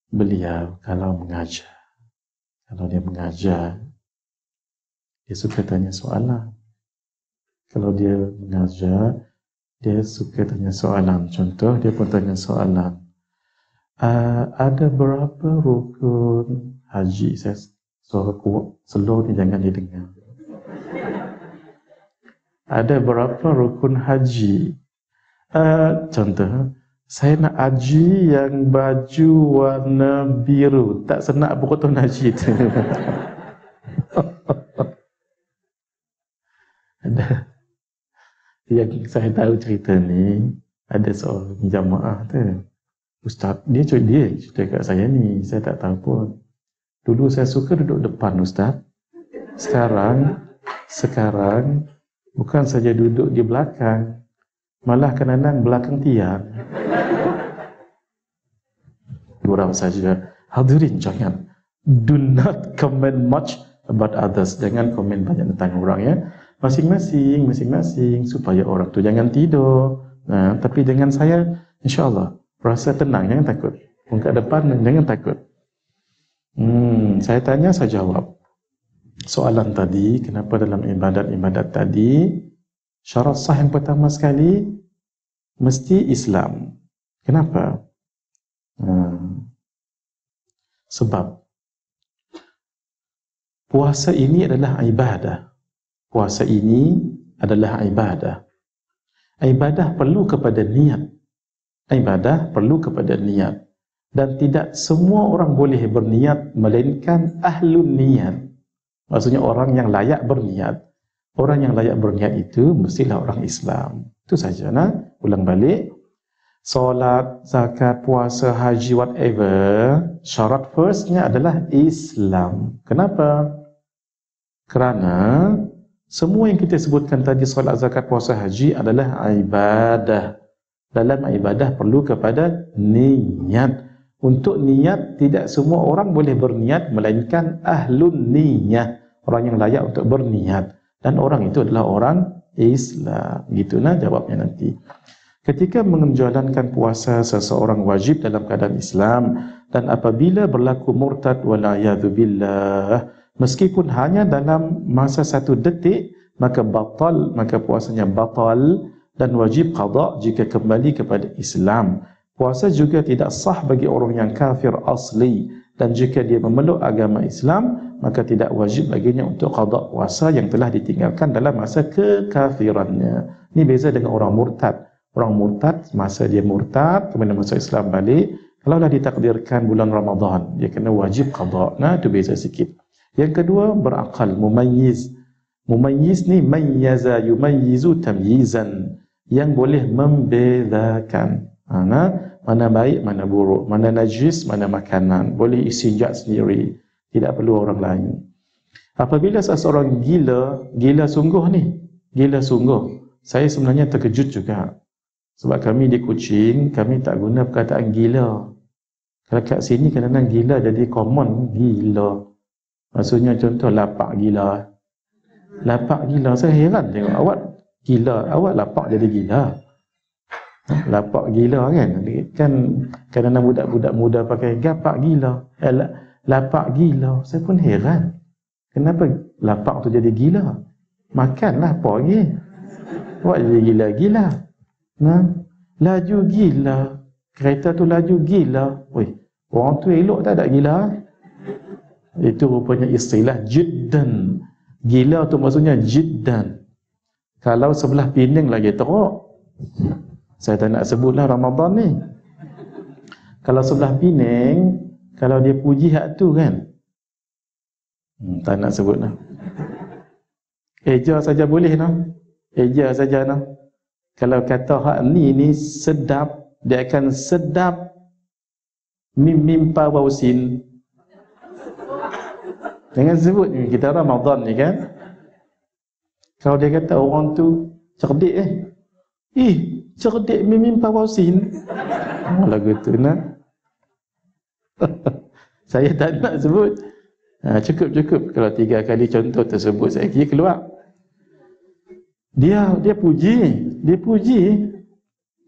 beliau kalau mengajar. Kalau dia mengajar, dia suka tanya soalan. Kalau dia mengajar, dia suka tanya soalan. Contoh, dia pun tanya soalan. Ada berapa rukun haji? Saya suara kuat, slow ni jangan didengar. Ada berapa rukun haji? Contoh, saya nak haji yang baju warna biru. Tak senak berukun haji tu. Ada. Yang saya tahu cerita ni, ada seorang jamaah tu. Ustaz, dia cerita kat saya ni, saya tak tahu pun. Dulu saya suka duduk depan Ustaz. Sekarang bukan saja duduk di belakang, malah kadang-kadang belakang tiang. Gurau saja. Hadirin, jangan. Do not comment much about others. Jangan komen banyak tentang orang ya. Masing-masing supaya orang tu jangan tidur. Tapi dengan saya, insya-Allah rasa tenang, jangan takut. Muka depan, jangan takut. Saya tanya, saya jawab. Soalan tadi, kenapa dalam ibadat-ibadat tadi syarat sah yang pertama sekali mesti Islam. Kenapa? Sebab puasa ini adalah ibadah. Puasa ini adalah ibadah. Ibadah perlu kepada niat. Ibadah perlu kepada niat. Dan tidak semua orang boleh berniat melainkan ahlun niat. Maksudnya orang yang layak berniat. Orang yang layak berniat itu mestilah orang Islam. Itu saja. Ulang balik. Solat, zakat, puasa, haji, whatever. Syarat firstnya adalah Islam. Kenapa? Kerana semua yang kita sebutkan tadi, solat, zakat, puasa, haji adalah ibadah. Dalam ibadah perlu kepada niat. Untuk niat, tidak semua orang boleh berniat melainkan ahlun niyah, orang yang layak untuk berniat. Dan orang itu adalah orang Islam. Gitulah jawabnya nanti. Ketika menjalankan puasa, seseorang wajib dalam keadaan Islam. Dan apabila berlaku murtad, walayadzubillah, meskipun hanya dalam masa 1 detik, maka puasanya batal dan wajib qada jika kembali kepada Islam. Puasa juga tidak sah bagi orang yang kafir asli, dan jika dia memeluk agama Islam, maka tidak wajib baginya untuk qada puasa yang telah ditinggalkan dalam masa kekafirannya. Ini beza dengan orang murtad. Orang murtad, masa dia murtad, kemudian masuk Islam balik, kalau dah ditakdirkan bulan Ramadan, dia kena wajib qada. Itu beza sikit. Yang kedua, berakal, mumayyiz. Mumayyiz ni mayyaza yumayyizu tamyizan, yang boleh membedakan mana baik, mana buruk, mana najis, mana makanan, boleh istinja sendiri, tidak perlu orang lain. Apabila seseorang gila sungguh ni, gila sungguh, saya sebenarnya terkejut juga. Sebab kami di Kuching, kami tak guna perkataan gila. Kalau kat sini kadang-kadang gila jadi common, gila. Maksudnya contoh lapak gila. Lapak gila, saya heran tengok awak gila, awak lapak jadi gila. Lapak gila kan? Kan kadang-kadang budak-budak muda pakai gapak gila. Lapak gila, saya pun heran. Kenapa lapak tu jadi gila? Makanlah apa lagi? Awak jadi gila-gila. Laju gila. Kereta tu laju gila. Weh, orang tu elok tak ada gila? Itu rupanya istilah jiddan. Gila tu maksudnya jiddan. Kalau sebelah Penang lagi teruk. Saya tak nak sebutlah Ramadan ni. Kalau sebelah Penang, kalau dia puji hak tu kan, tak nak sebut lah. Eja saja boleh noh. Eja saja noh. Kalau kata hak ni sedap, dia akan sedap mimpa wausin. Jangan sebut ni, kita Ramadan ni kan. Kalau dia kata orang tu cerdik cerdik mimpa wausin. Lagu tu nak. Saya tak nak sebut. Cukup. Kalau 3 kali contoh tersebut saya kira keluar. Dia puji.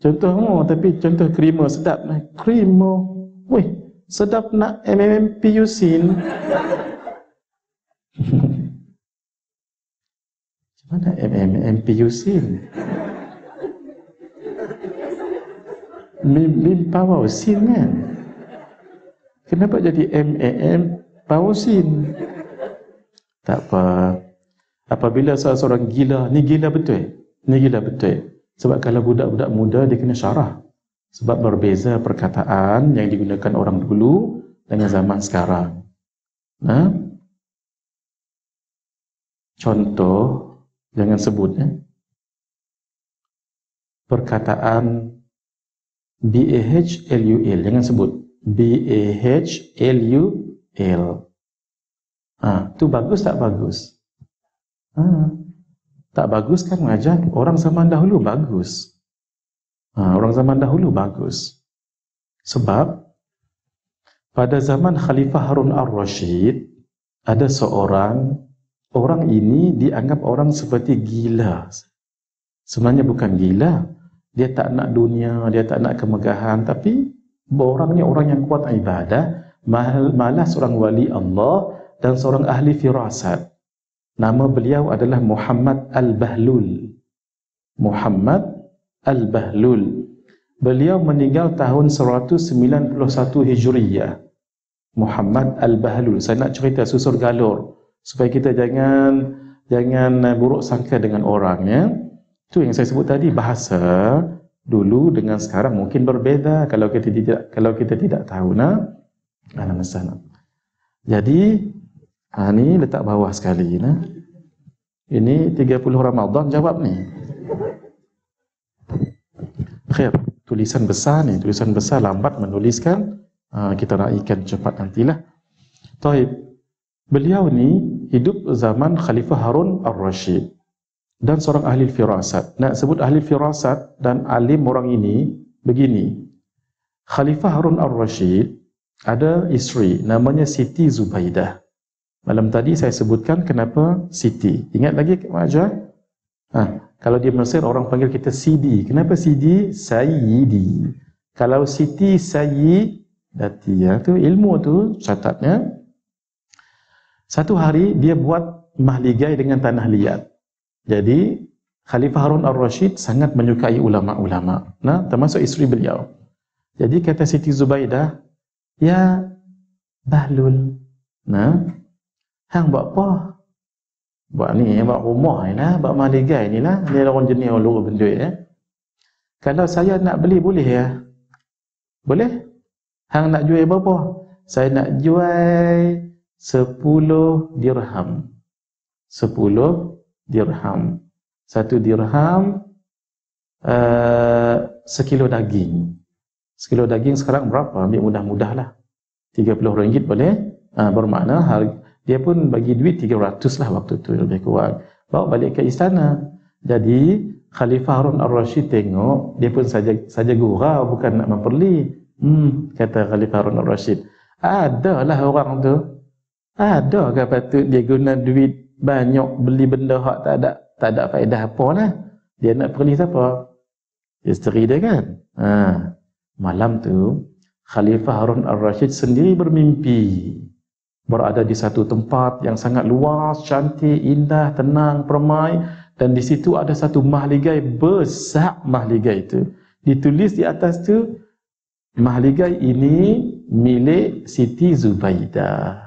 Contoh tapi contoh krima sedap. Krima. Weh, sedap nak MMPusin. Macam mana MMPusin? Mimpa wausin kan? Kenapa jadi MAM-Pausin? Tak apa. Apabila seorang gila, ni gila betul. Sebab kalau budak-budak muda dia kena syarah. Sebab berbeza perkataan yang digunakan orang dulu dengan zaman sekarang. Contoh, jangan sebut perkataan BAHLUL, jangan sebut BAHLUL. Tu bagus tak bagus? Tak bagus kan mengajar orang zaman dahulu bagus. Orang zaman dahulu bagus. Sebab pada zaman Khalifah Harun Ar-Rasyid ada orang ini dianggap orang seperti gila. Sebenarnya bukan gila. Dia tak nak dunia, dia tak nak kemegahan, tapi orangnya orang yang kuat ibadah, malah seorang wali Allah dan seorang ahli firasat. Nama beliau adalah Muhammad Al-Bahlul. Muhammad Al-Bahlul. Beliau meninggal tahun 191 Hijriyah. Muhammad Al-Bahlul. Saya nak cerita susur galur supaya kita jangan buruk sangka dengan orang ya. Itu yang saya sebut tadi, bahasa dulu dengan sekarang mungkin berbeza kalau kita tidak tahu Jadi ni letak bawah sekali Ini 30 Ramadan jawab ni. Khair, tulisan besar lambat menuliskan. Kita raikan cepat nantilah. Taib. Beliau ni hidup zaman Khalifah Harun Ar-Rasyid dan seorang ahli firasat. Nak sebut ahli firasat dan alim orang ini begini. Khalifah Harun Ar-Rasyid ada isteri namanya Siti Zubaidah. Malam tadi saya sebutkan kenapa Siti. Ingat lagi Maja? Kalau di Mesir orang panggil kita Sidi. Kenapa Sidi? Sayyidi. Kalau Siti Sayyidati, tu ilmu tu catatnya. Satu hari dia buat mahligai dengan tanah liat. Jadi Khalifah Harun Ar-Rasyid sangat menyukai ulama-ulama. Termasuk isteri beliau. Jadi kata Siti Zubaidah, ya Bahlul, hang buat apa? Buat ni, buat rumah ni lah, buat mahligai ni lah. Ni orang jenis orang luar benduit Kalau saya nak beli boleh ya? Boleh? Hang nak jual berapa? Saya nak jual 10 dirham. 10 dirham. 1 dirham sekilo daging. Sekilo daging sekarang berapa? Ambil mudah-mudah lah. RM30 boleh? Bermakna dia pun bagi duit 300 lah waktu tu lebih kurang. Bawa balik ke istana. Jadi Khalifah Harun Ar-Rashid tengok, dia pun saja gurau, bukan nak memperli. Kata Khalifah Harun Ar-Rashid, adalah orang tu. Adakah patut dia guna duit banyak beli benda hak tak ada faedah apa lah. Dia nak perli siapa? Isteri dia kan. Malam tu Khalifah Harun Ar-Rashid sendiri bermimpi berada di satu tempat yang sangat luas, cantik, indah, tenang, permai, dan di situ ada satu mahligai besar. Mahligai itu ditulis di atas tu, mahligai ini milik Siti Zubaidah.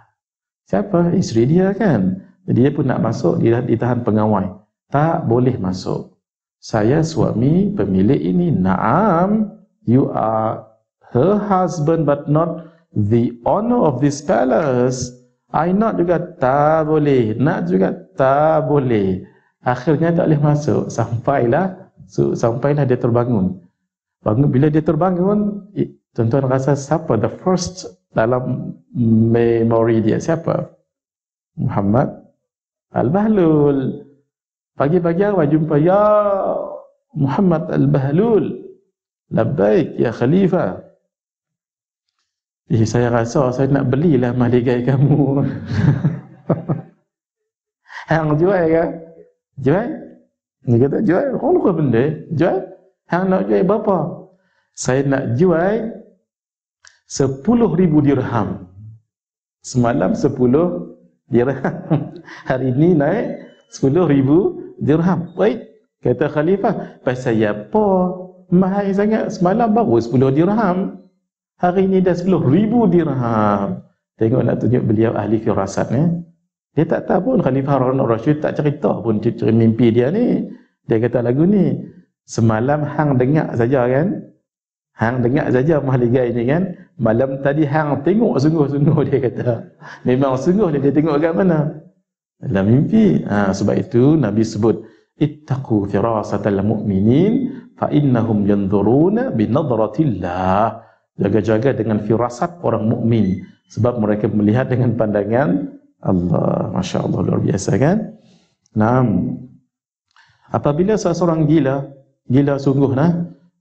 Siapa? Isteri dia kan. Jadi dia pun nak masuk, dia ditahan pengawal. Tak boleh masuk. Saya suami pemilik ini. Naam, you are her husband but not the owner of this palace. I not juga tak boleh, nak juga tak boleh. Akhirnya tak boleh masuk. Sampailah dia terbangun. Bila dia terbangun, tuan-tuan rasa siapa the first dalam memori dia? Siapa? Muhammad Al-Bahlul. Pagi-pagi awal jumpa, ya Muhammad Al-Bahlul, labbaik ya Khalifah. Saya rasa saya nak belilah mahligai kamu. Hang jual ke? Jual? Dia kata jual. Orang lupa benda. Jual? Hang nak jual berapa? Saya nak jual 10,000 dirham. Semalam 10 dirham. Hari ini naik 10,000 dirham. Baik, kata Khalifah. Pasal apa? Mahal sangat. Semalam baru 10 dirham. Hari ini dah 10,000 dirham. Tengok nak tunjuk beliau ahli firasat ni. Dia tak tahu pun Khalifah Harun Ar-Rashid tak cerita pun mimpi dia ni. Dia kata lagu ni, semalam hang dengar saja kan? Hang dengar saja mahligai ni kan? Malam tadi hang tengok sungguh-sungguh, dia kata. Memang sungguh dia tengok kat mana? Dalam mimpi. Sebab itu Nabi sebut, ittaqu firasatal mu'minin fa innahum yanzuruna bi nadratillah. Jaga-jaga dengan firasat orang mukmin, sebab mereka melihat dengan pandangan Allah. Masya Allah, luar biasa kan? Apabila seseorang gila sungguh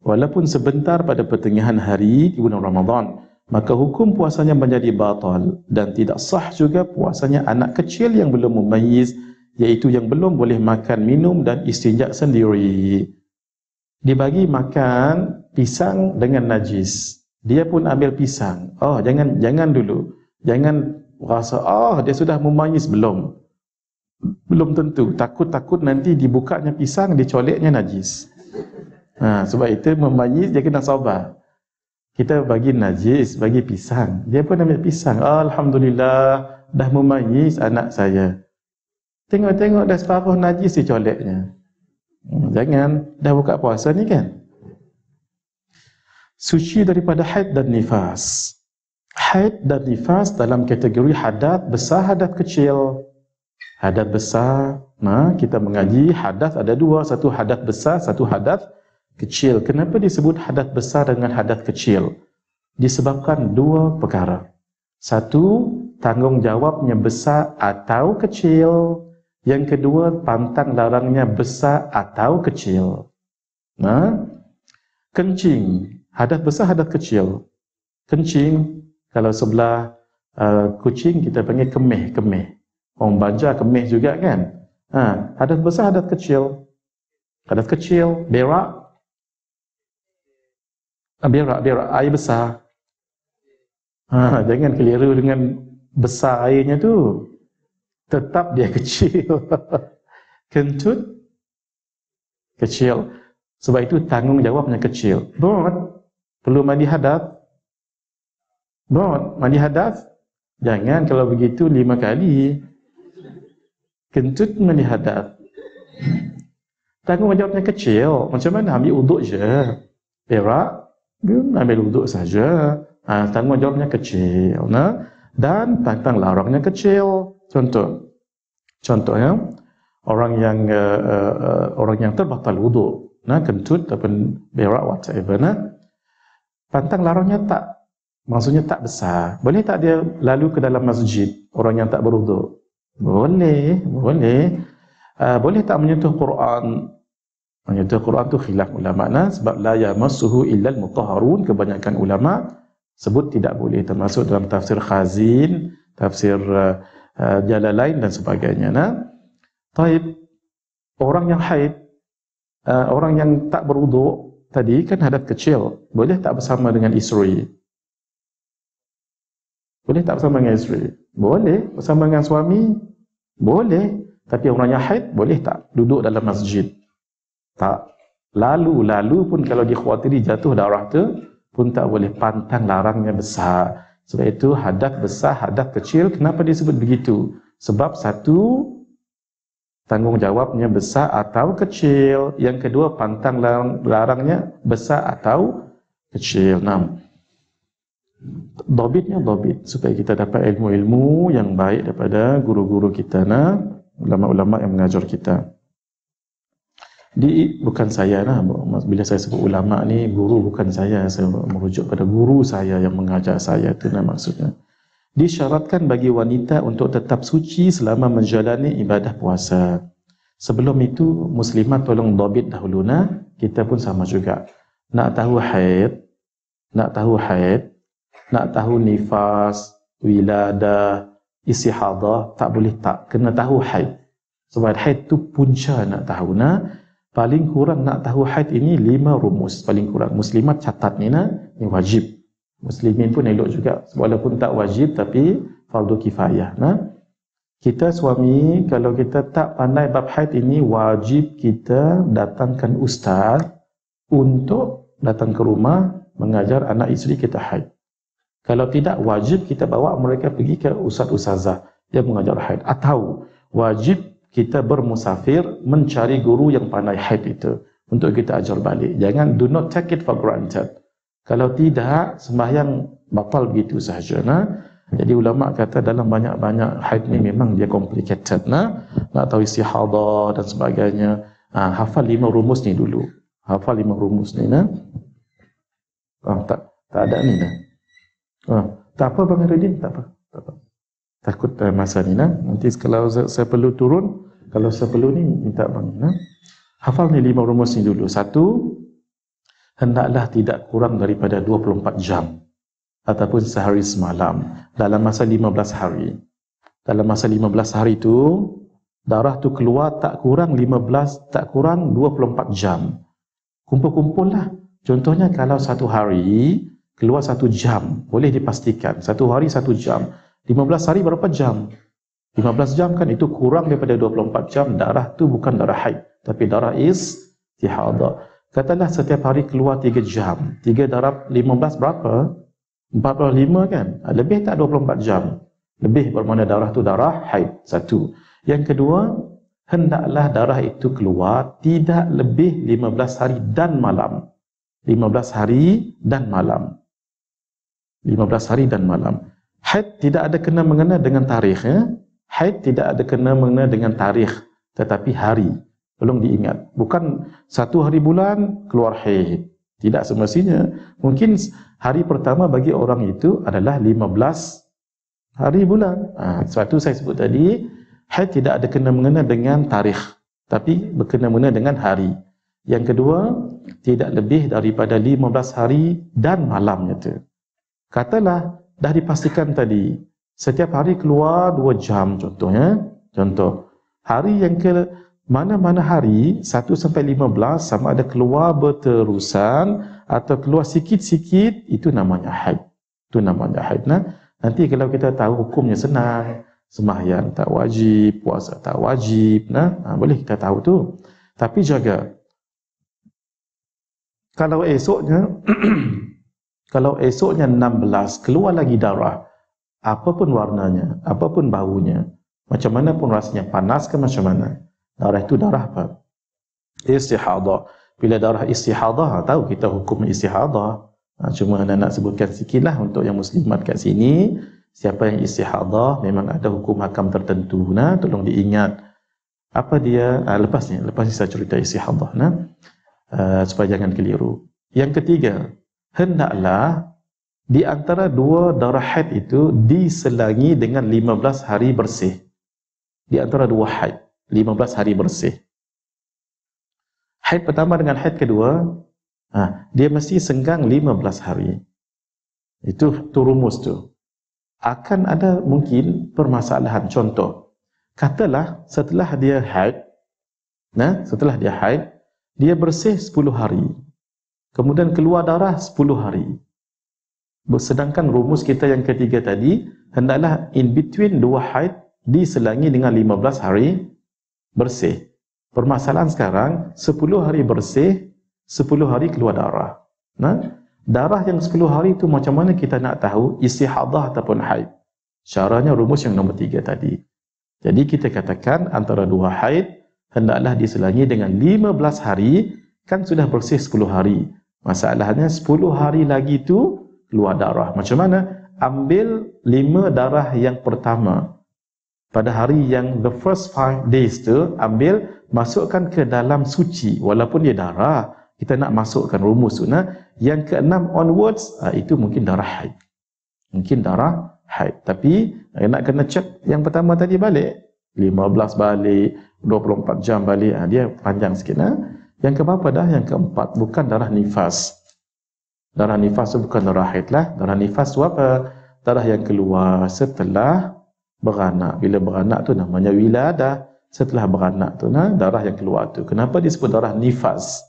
walaupun sebentar pada pertengahan hari di bulan Ramadan, maka hukum puasanya menjadi batal, dan tidak sah juga puasanya anak kecil yang belum mumayyiz, iaitu yang belum boleh makan, minum dan istinja sendiri. Dibagi makan pisang dengan najis, dia pun ambil pisang. Jangan dulu. Jangan rasa dia sudah mumayyiz, belum tentu. Takut nanti dibukanya pisang, dicoleknya najis. Sebab itu mumayyiz dia kena sabar. Kita bagi najis, bagi pisang, dia pun ambil pisang. Alhamdulillah, dah mumayyiz anak saya. Tengok dah separuh najis dicoleknya. Jangan, dah buka puasa ni kan. Suci daripada haid dan nifas. Haid dan nifas dalam kategori hadat besar, hadat kecil. Hadat besar, kita mengaji hadat ada dua, satu hadat besar, satu hadat kecil. Kenapa disebut hadat besar dengan hadat kecil? Disebabkan dua perkara. Satu, tanggungjawabnya besar atau kecil. Yang kedua, pantang larangnya besar atau kecil. Kencing, hadat besar, hadat kecil. Kencing, kalau sebelah kucing kita panggil kemih. Orang Banjar kemih juga kan. Hadat besar, hadat kecil. Hadat kecil, berak. Berak, air besar. Jangan keliru dengan besar airnya tu. Tetap dia kecil. Kentut, kecil. Sebab itu tanggungjawabnya kecil. Perlu mandi hadat? Mandi hadat? Jangan kalau begitu 5 kali. Kentut mandi hadat. Tanggungjawabnya kecil. Macam mana? Ambil uduk je. Berak, ambil uduk saja. Tanggungjawabnya kecil. Dan pantang larangnya kecil. Contohnya, orang yang terbatal wuduk, kentut ataupun berak whatever, pantang larangnya tak, maksudnya tak besar. Boleh tak dia lalu ke dalam masjid, orang yang tak berwuduk? Boleh. Boleh tak menyentuh Quran? Menyentuh Quran tu khilaf ulama, sebab la yamassuhu illal mutahharun, kebanyakan ulama sebut tidak boleh, termasuk dalam tafsir Khazin, tafsir Jalalain dan sebagainya. Taib, orang yang haid, orang yang tak berwuduk tadi kan hadas kecil, boleh tak bersama dengan isteri? Boleh tak bersama dengan isteri? Boleh. Bersama dengan suami? Boleh. Tapi orang yang haid, boleh tak duduk dalam masjid? Tak. Lalu pun kalau dikhawatiri jatuh darah tu pun tak boleh, pantang larangnya besar. Sebab itu hadas besar, hadas kecil, kenapa disebut begitu? Sebab satu, tanggungjawabnya besar atau kecil. Yang kedua, pantang larangnya besar atau kecil. Dobitnya supaya kita dapat ilmu-ilmu yang baik daripada guru-guru kita, ulama-ulama yang mengajar kita. Bukan saya bila saya sebut ulama ni, guru bukan saya merujuk pada guru saya yang mengajar saya, itu maksudnya. Disyaratkan bagi wanita untuk tetap suci selama menjalani ibadah puasa. Sebelum itu, muslimat tolong dobit dahulu, kita pun sama juga. Nak tahu haid, nak tahu nifas, wiladah, istihadah, tak boleh tak, kena tahu haid. Sebab haid tu punca nak tahu. Paling kurang nak tahu haid ini 5 rumus paling kurang. Muslimat catat ni, ni wajib. Muslimin pun elok juga, walaupun tak wajib tapi fardu kifayah. Kita suami, kalau kita tak pandai bab haid ini, wajib kita datangkan ustaz untuk datang ke rumah mengajar anak isteri kita haid. Kalau tidak, wajib kita bawa mereka pergi ke ustaz-ustazah yang mengajar haid. Atau wajib kita bermusafir mencari guru yang pandai haid itu untuk kita ajar balik. Jangan, do not take it for granted. Kalau tidak, sembahyang batal begitu sahaja. Jadi ulama kata dalam banyak-banyak haid ni memang dia complicated. Nak tahu istihadah dan sebagainya. Hafal 5 rumus ni dulu. Hafal 5 rumus ni. Tak ada ni tak apa Bang Haridin, tak apa. Takut masa ni nanti kalau saya perlu turun, kalau saya perlu ni minta bang. Hafal ni 5 rumus ni dulu. 1, hendaklah tidak kurang daripada 24 jam ataupun sehari semalam dalam masa 15 hari. Dalam masa 15 hari tu darah tu keluar tak kurang 24 jam. Kumpul-kumpul lah. Contohnya kalau 1 hari keluar 1 jam, boleh dipastikan 1 hari 1 jam. 15 hari berapa jam? 15 jam kan, itu kurang daripada 24 jam. Darah tu bukan darah haid, tapi darah istihadah. Katalah setiap hari keluar 3 jam. 3 darab 15 berapa? 45 kan? Lebih tak 24 jam? Lebih, bermakna darah tu darah haid. 1. Yang kedua, hendaklah darah itu keluar tidak lebih 15 hari dan malam. 15 hari dan malam. 15 hari dan malam. Haid tidak ada kena mengena dengan tarikh. Haid tidak ada kena mengena dengan tarikh, tetapi hari. Tolong diingat. Bukan 1 hari bulan keluar haid. Tidak semestinya. Mungkin hari pertama bagi orang itu adalah 15 hari bulan. Sebab itu saya sebut tadi, haid tidak ada kena mengena dengan tarikh, tapi berkena mengena dengan hari. Yang kedua, tidak lebih daripada 15 hari dan malamnya tu. Katalah dah dipastikan tadi, setiap hari keluar 2 jam contohnya. Contoh, hari yang ke mana-mana hari 1 sampai 15 sama ada keluar berterusan atau keluar sikit-sikit, itu namanya haid. Itu namanya haid. Nanti kalau kita tahu hukumnya senang, sembahyang tak wajib, puasa tak wajib, boleh kita tahu tu. Tapi jaga, kalau esoknya kalau esoknya 16 keluar lagi darah, apapun warnanya, apapun baunya, macam mana pun rasanya, panas ke macam mana, darah itu darah apa? Istihadah. Bila darah istihadah, tahu kita hukum istihadah. Cuma nak sebutkan sikitlah untuk yang muslimat kat sini. Siapa yang istihadah memang ada hukum hakam tertentu. Tolong diingat. Apa dia? Lepas ni saya cerita istihadah, supaya jangan keliru. Yang ketiga, hendaklah di antara dua darah haid itu diselangi dengan 15 hari bersih. Di antara dua haid, 15 hari bersih. Haid pertama dengan haid kedua, dia mesti senggang 15 hari. Itu rumus tu. Akan ada mungkin permasalahan. Contoh, katalah setelah dia haid, dia bersih 10 hari. Kemudian keluar darah 10 hari. Sedangkan rumus kita yang ketiga tadi, hendaklah in between dua haid diselangi dengan 15 hari bersih. Permasalahan sekarang, 10 hari bersih, 10 hari keluar darah. Darah yang 10 hari itu macam mana kita nak tahu istihadah ataupun haid? Caranya rumus yang nombor 3 tadi. Jadi kita katakan antara dua haid hendaklah diselangi dengan 15 hari, kan sudah bersih 10 hari. Masalahnya 10 hari lagi tu keluar darah. Macam mana? Ambil 5 darah yang pertama. Pada hari yang the first 5 days tu, ambil, masukkan ke dalam suci. Walaupun dia darah, kita nak masukkan rumus tu. Yang ke-6 onwards, itu mungkin darah haid. Mungkin darah haid. Tapi, nak kena cek yang pertama tadi balik. 15 balik, 24 jam balik. Dia panjang sikit. Yang keberapa dah? Yang keempat. Bukan darah nifas. Darah nifas itu bukan darah haid lah. Darah nifas itu apa? Darah yang keluar setelah beranak. Bila beranak tu namanya wiladah. Setelah beranak tu darah yang keluar tu. Kenapa disebut darah nifas?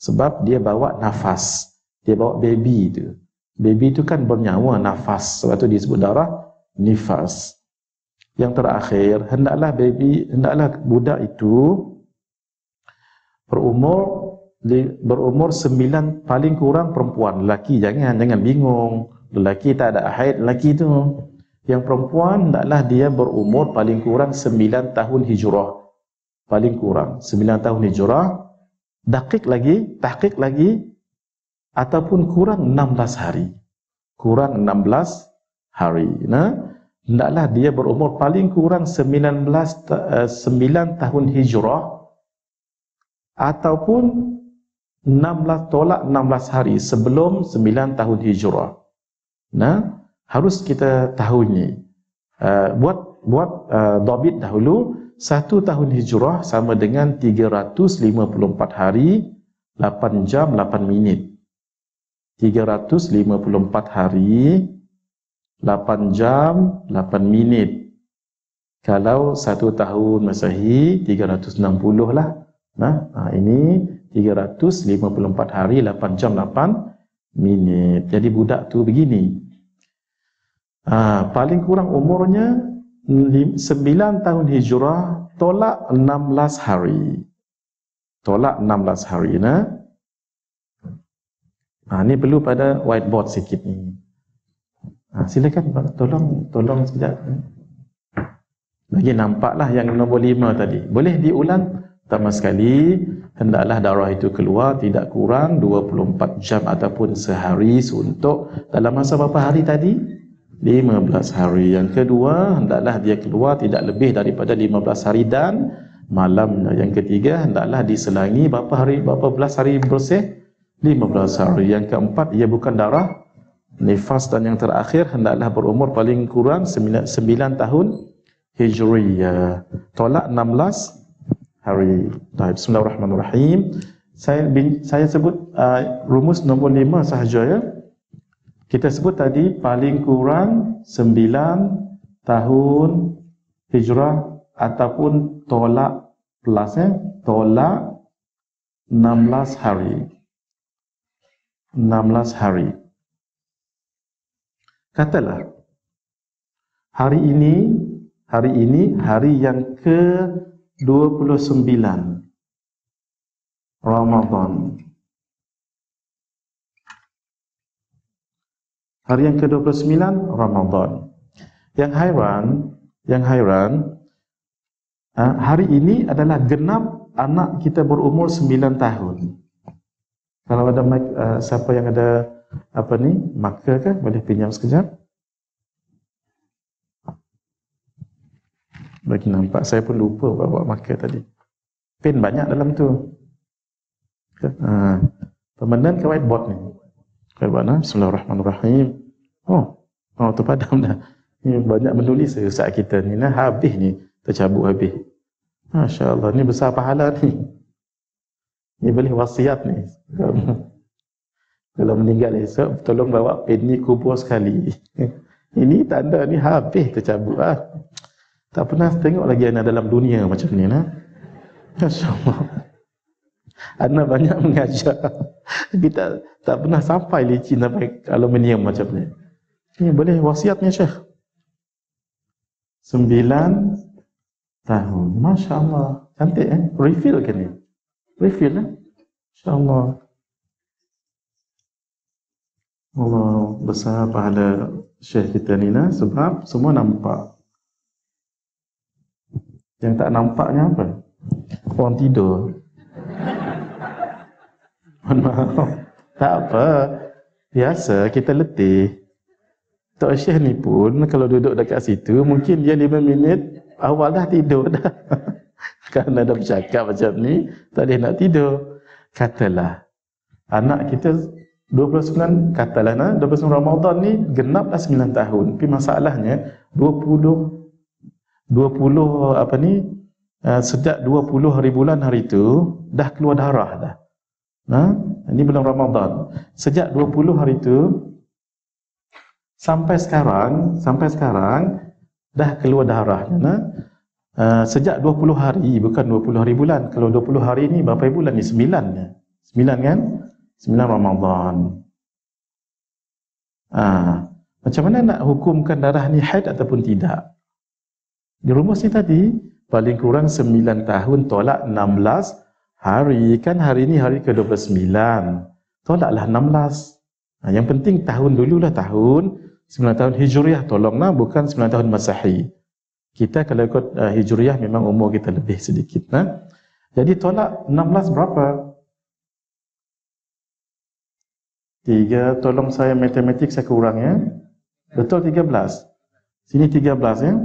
Sebab dia bawa nafas. Dia bawa baby tu. Baby tu kan bernyawa, nafas. Sebab tu disebut darah nifas. Yang terakhir, hendaklah budak itu berumur 9, paling kurang perempuan. Lelaki jangan bingung. Lelaki tak ada haid, lelaki tu. Yang perempuan hendaklah dia berumur paling kurang 9 tahun hijrah. Paling kurang 9 tahun hijrah. Tahqiq lagi ataupun kurang 16 hari. Kurang 16 hari. Hendaklah dia berumur paling kurang 9 tahun hijrah ataupun 16 hari sebelum 9 tahun hijrah. Harus kita tahu ni. Buat dhabit dahulu. 1 tahun hijrah sama dengan 354 hari 8 jam 8 minit. 354 hari 8 jam 8 minit. Kalau 1 tahun Masehi 360 lah. Ini 354 hari 8 jam 8 minit. Jadi budak tu begini. Paling kurang umurnya 9 tahun hijrah, tolak 16 hari. Tolak 16 hari. Ni perlu pada whiteboard sikit ni. Silakan tolong sekejap. Bagi nampaklah yang nombor 5 tadi. Boleh diulang? Pertama sekali, hendaklah darah itu keluar tidak kurang 24 jam ataupun sehari suntuk. Dalam masa berapa hari tadi? 15 hari. Yang kedua, hendaklah dia keluar tidak lebih daripada 15 hari dan malam. Yang ketiga, hendaklah diselangi berapa belas hari bersih? 15 hari. Yang keempat, ia bukan darah nifas. Dan yang terakhir, hendaklah berumur paling kurang 9 tahun hijriyah. Tolak 16 hari. Bismillahirrahmanirrahim. Saya sebut rumus nombor 5 sahaja ya. Kita sebut tadi paling kurang 9 tahun hijrah ataupun tolak plus tolak 16 hari. 16 hari. Katalah hari ini hari yang ke-29 Ramadan. Hari yang ke-29 Ramadan. Yang hairan, hari ini adalah genap anak kita berumur 9 tahun. Kalau ada siapa yang ada marker kan, boleh pinjam sekejap. Bagi nampak, saya pun lupa bawa marker tadi. Pen banyak dalam tu. Pemenang ke whiteboard ni. Whiteboard, bismillahirrahmanirrahim. Oh, tu padam dah. Ni banyak menulis Ustaz kita ni. Habis ni, tercabut habis. Masya Allah, ni besar pahala ni. Ni boleh wasiat ni. Kalau meninggal esok, tolong bawa pen ni kubur sekali. Ini tanda ni habis tercabut. Tak pernah tengok lagi anak dalam dunia macam ni. Masya Allah. Anak banyak mengajar. Tapi tak pernah sampai licin sampai aluminium macam ni. Ini boleh wasiatnya Syekh. 9 tahun. Masya Allah. Cantik Refill ke ni? Refill Masya Allah. Allah besar pahala Syekh kita ni sebab semua nampak. Yang tak nampaknya apa? Orang tidur. Maaf. Tak apa. Biasa kita letih. Tok Syekh ni pun kalau duduk dekat situ mungkin dia 5 minit awal dah tidur dah. Kerana dah bercakap macam ni, tak boleh nak tidur. Katalah anak kita 29, katalah 29 Ramadan ni genap dah 9 tahun. Tapi masalahnya 20 apa ni, sejak 20 hari bulan hari tu dah keluar darah dah. Ini bulan Ramadan. Sejak 20 hari tu sampai sekarang dah keluar darahnya. Sejak 20 hari, bukan 20 hari bulan. Kalau 20 hari ni berapa bulan ni? 9 kan? 9 Ramadan. Macam mana nak hukumkan darah ni haid ataupun tidak? Di rumus ni tadi, paling kurang 9 tahun tolak 16 hari. Kan hari ni hari ke-29. Tolaklah 16. Yang penting tahun dululah tahun. 9 tahun Hijriah tolonglah, bukan 9 tahun Masehi. Kita kalau ikut Hijriah memang umur kita lebih sedikit. Jadi tolak 16 berapa? 3, tolong saya matematik saya kurang ya. Betul 13. Sini 13 ya.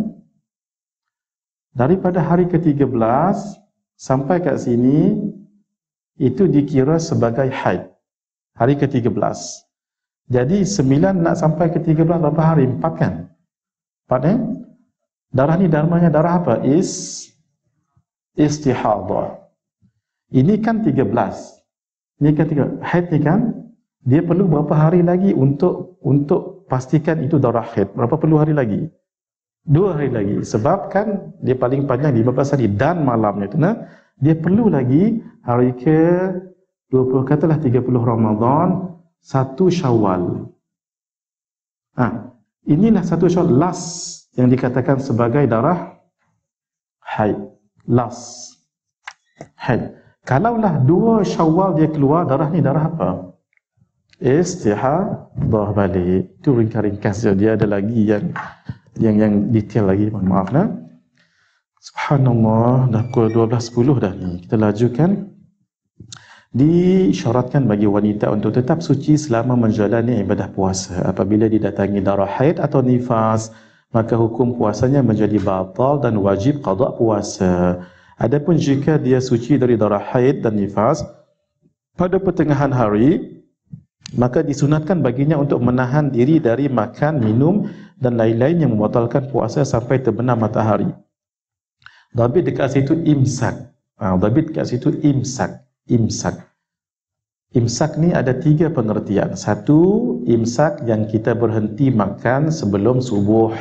Daripada hari ke-13 sampai kat sini itu dikira sebagai haid. Hari ke-13. Jadi 9 nak sampai ke-13 berapa hari? 4 kan? 4 Darah ni namanya darah apa? Istihadah. Ini kan 13. Ini kan 13. Haid ni kan dia perlu berapa hari lagi untuk pastikan itu darah haid? Berapa perlu hari lagi? 2 hari lagi. Sebab kan dia paling panjang 15 hari dan malamnya tu dia perlu lagi hari ke 20, katalah 30 Ramadan, 1 Syawal. Inilah 1 Syawal last yang dikatakan sebagai darah haid. Last haid. Kalaulah 2 Syawal dia keluar, darah ni darah apa? Istihadah balik. Itu ringkas-ringkas je. Dia ada lagi yang detail lagi. Mohon maaf Subhanallah, dah pukul 12.10 dah ni. Kita lajukan. Disyaratkan bagi wanita untuk tetap suci selama menjalani ibadah puasa. Apabila didatangi darah haid atau nifas, maka hukum puasanya menjadi batal dan wajib qada puasa. Adapun jika dia suci dari darah haid dan nifas pada pertengahan hari, maka disunatkan baginya untuk menahan diri dari makan, minum dan lain-lain yang membatalkan puasa sampai terbenam matahari. Dhabit dekat situ imsak. Dhabit dekat situ imsak. Imsak ni ada 3 pengertian. 1, imsak yang kita berhenti makan sebelum subuh.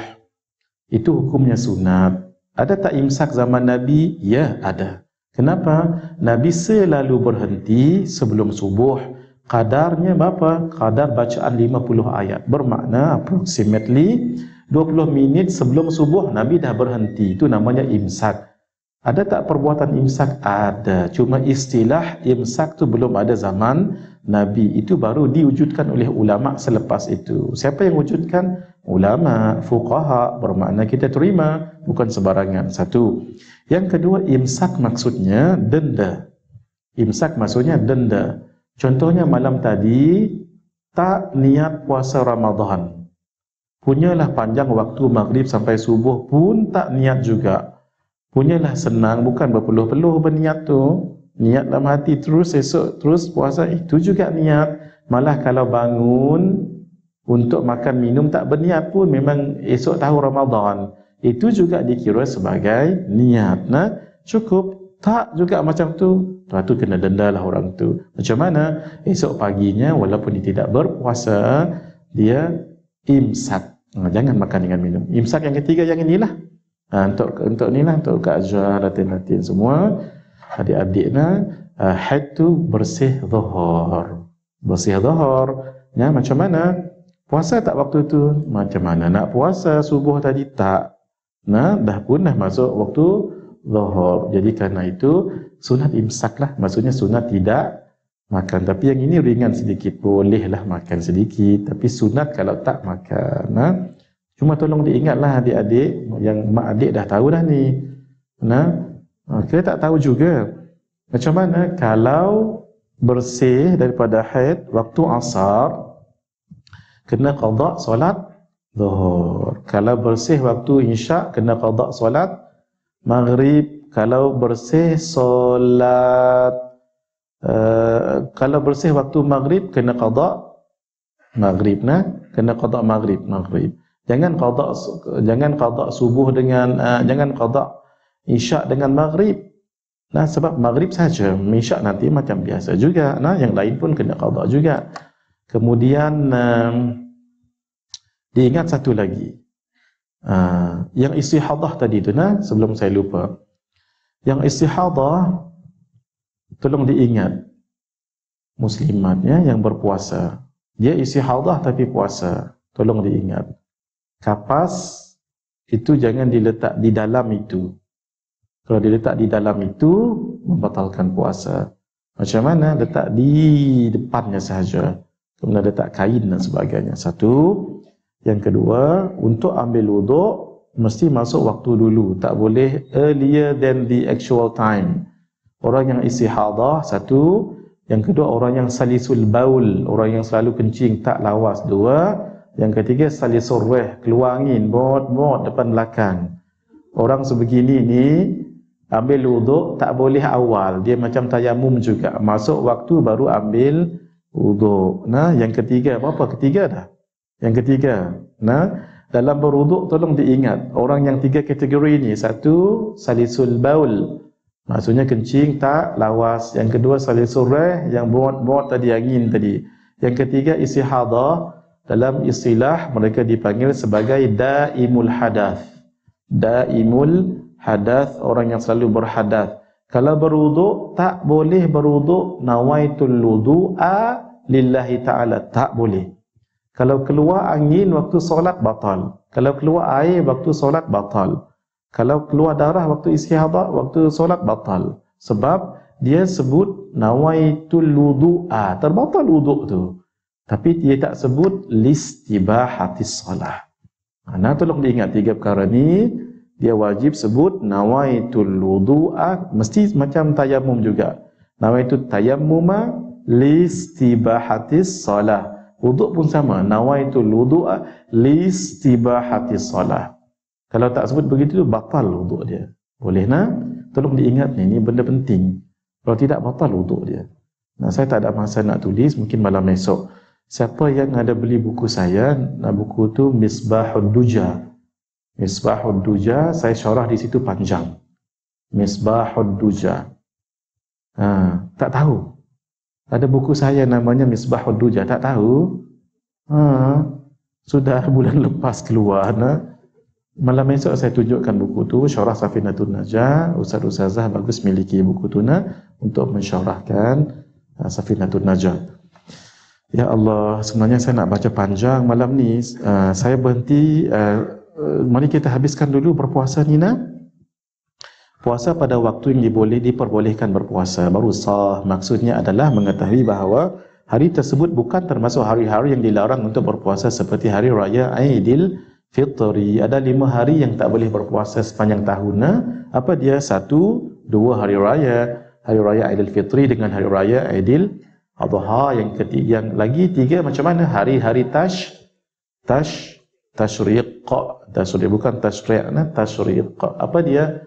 Itu hukumnya sunat. Ada tak imsak zaman Nabi? Ya, ada. Kenapa? Nabi selalu berhenti sebelum subuh. Kadarnya berapa? Kadar bacaan 50 ayat. Bermakna approximately 20 minit sebelum subuh Nabi dah berhenti. Itu namanya imsak. Ada tak perbuatan imsak? Ada. Cuma istilah imsak tu belum ada zaman Nabi. Itu baru diwujudkan oleh ulama selepas itu. Siapa yang wujudkan? Ulama, fuqaha. Bermakna kita terima, bukan sebarangan. 1. Yang kedua, imsak maksudnya denda. Imsak maksudnya denda. Contohnya malam tadi tak niat puasa Ramadan. Punyalah panjang waktu maghrib sampai subuh pun tak niat juga. punyalah senang, bukan berpeluh-peluh berniat tu. Niat dalam hati terus, esok terus puasa, itu juga niat. Malah kalau bangun untuk makan minum tak berniat pun, memang esok tahu Ramadan, itu juga dikira sebagai niat. Nah, cukup tak juga macam tu, lepas tu kena denda lah orang tu. Macam mana? Esok paginya walaupun dia tidak berpuasa, dia imsak. Jangan makan dengan minum. Imsak yang ketiga yang inilah. Untuk ni lah, untuk Kak Azhar, latin-latin semua, adik-adik haid tu bersih zuhur. Bersih zuhur. Ya, macam mana? Puasa tak waktu tu? Macam mana nak puasa subuh tadi? Tak. Nah, dah masuk waktu zuhur. Jadi kerana itu sunat imsak lah. Maksudnya sunat tidak makan. Tapi yang ini ringan sedikit, bolehlah makan sedikit. Tapi sunat kalau tak makan. Nah, cuma tolong diingatlah adik-adik, yang mak adik dah tahu dah ni. Nah, kita tak tahu juga macam mana kalau bersih daripada haid waktu asar, kena qada solat zuhur. Kalau bersih waktu isyak, kena qada solat maghrib. Kalau bersih solat kalau bersih waktu maghrib, kena qada maghrib. Kena qada maghrib. Jangan qada subuh dengan jangan qada isyak dengan maghrib. Nah, sebab maghrib saja, isyak nanti macam biasa juga. Nah, yang lain pun kena qada juga. Kemudian diingat satu lagi. Yang istihadah tadi tu, sebelum saya lupa. Yang istihadah tolong diingat. Muslimatnya yang berpuasa, dia istihadah tapi puasa. Tolong diingat. Kapas itu jangan diletak di dalam itu. Kalau diletak di dalam itu, membatalkan puasa. Macam mana? Letak di depannya sahaja. Kemudian letak kain dan sebagainya. Satu. Yang kedua, untuk ambil wuduk, mesti masuk waktu dulu. Tak boleh earlier than the actual time. Orang yang istihadah, satu. Yang kedua, orang yang salisul baul, orang yang selalu kencing, tak lawas. Dua. Yang ketiga, salisul reh, keluar angin, bot depan belakang. Orang sebegini ni, ambil wuduk tak boleh awal, dia macam tayamum juga, masuk waktu baru ambil wuduk. Nah, yang ketiga, apa ketiga dah? Yang ketiga, dalam berwuduk tolong diingat, orang yang tiga kategori ini, satu salisul baul, maksudnya kencing tak lawas. Yang kedua salisul reh, yang buat tadi angin tadi. Yang ketiga istihadah, dalam istilah mereka dipanggil sebagai daimul hadath. Daimul hadath, orang yang selalu berhadath. Kalau berwuduk, tak boleh berwuduk nawaitul wudu'a lillahi ta'ala, tak boleh. Kalau keluar angin waktu solat, batal. Kalau keluar air waktu solat, batal. Kalau keluar darah waktu istihadah, waktu solat, batal. Sebab dia sebut nawaitul wudu'a, terbatal wuduk tu. Tapi dia tak sebut listibahatis salah. Nah, tolong diingat tiga perkara ni. Dia wajib sebut nawaitul wudu'a, mesti macam tayamum juga. Nawaitul tayammuma listibahatis salah. Wuduk pun sama, nawaitul wudu'a listibahatis salah. Kalau tak sebut begitu, batal wuduk dia. Boleh tolong diingat ni benda penting. Kalau tidak, batal wuduk dia. Nah, saya tak ada masa nak tulis, mungkin malam esok. Siapa yang ada beli buku saya, buku tu Misbahud Duja. Misbahud Duja, saya syarah di situ panjang. Misbahud Duja. Tak tahu. Ada buku saya namanya Misbahud Duja, tak tahu? Sudah bulan lepas keluar. Malam esok saya tunjukkan buku tu, Syarah Safinatun Najah. Ustaz-ustazah bagus miliki buku tu untuk mensyarahkan Safinatun Najah. Ya Allah, sebenarnya saya nak baca panjang malam ni. Saya berhenti. Mari kita habiskan dulu berpuasa ni. Puasa pada waktu yang diperbolehkan berpuasa baru sah. Maksudnya adalah mengetahui bahawa hari tersebut bukan termasuk hari-hari yang dilarang untuk berpuasa seperti hari raya Aidil Fitri. Ada 5 hari yang tak boleh berpuasa sepanjang tahun. Apa dia? 1, 2 hari raya. Hari raya Aidil Fitri dengan hari raya Aidil Adha. Yang ketiga, yang lagi 3 macam mana? Hari-hari tashriq. Tashriq bukan tashriq. Tashriq. Apa dia?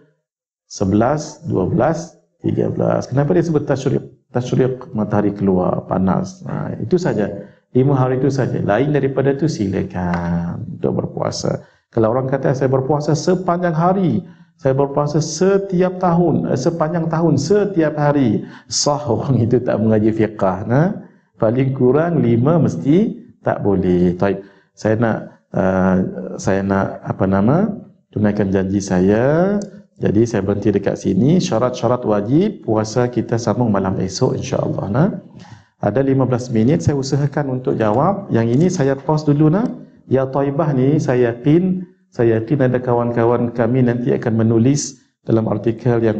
11, 12, 13. Kenapa dia sebut tasyriq? Tasyriq, matahari keluar, panas. Itu saja. 5 hari itu saja. Lain daripada itu silakan untuk berpuasa. Kalau orang kata saya berpuasa sepanjang hari, saya berpuasa setiap tahun, sepanjang tahun, setiap hari, sah, orang itu tak mengaji fiqah. Paling kurang 5 mesti tak boleh. Baik, saya nak tunaikan janji saya. Jadi saya berhenti dekat sini. Syarat-syarat wajib puasa kita sambung malam esok insya-Allah. Ada 15 minit saya usahakan untuk jawab. Yang ini saya pause dulu Ya Taibah ni saya yakin ada kawan-kawan kami nanti akan menulis dalam artikel yang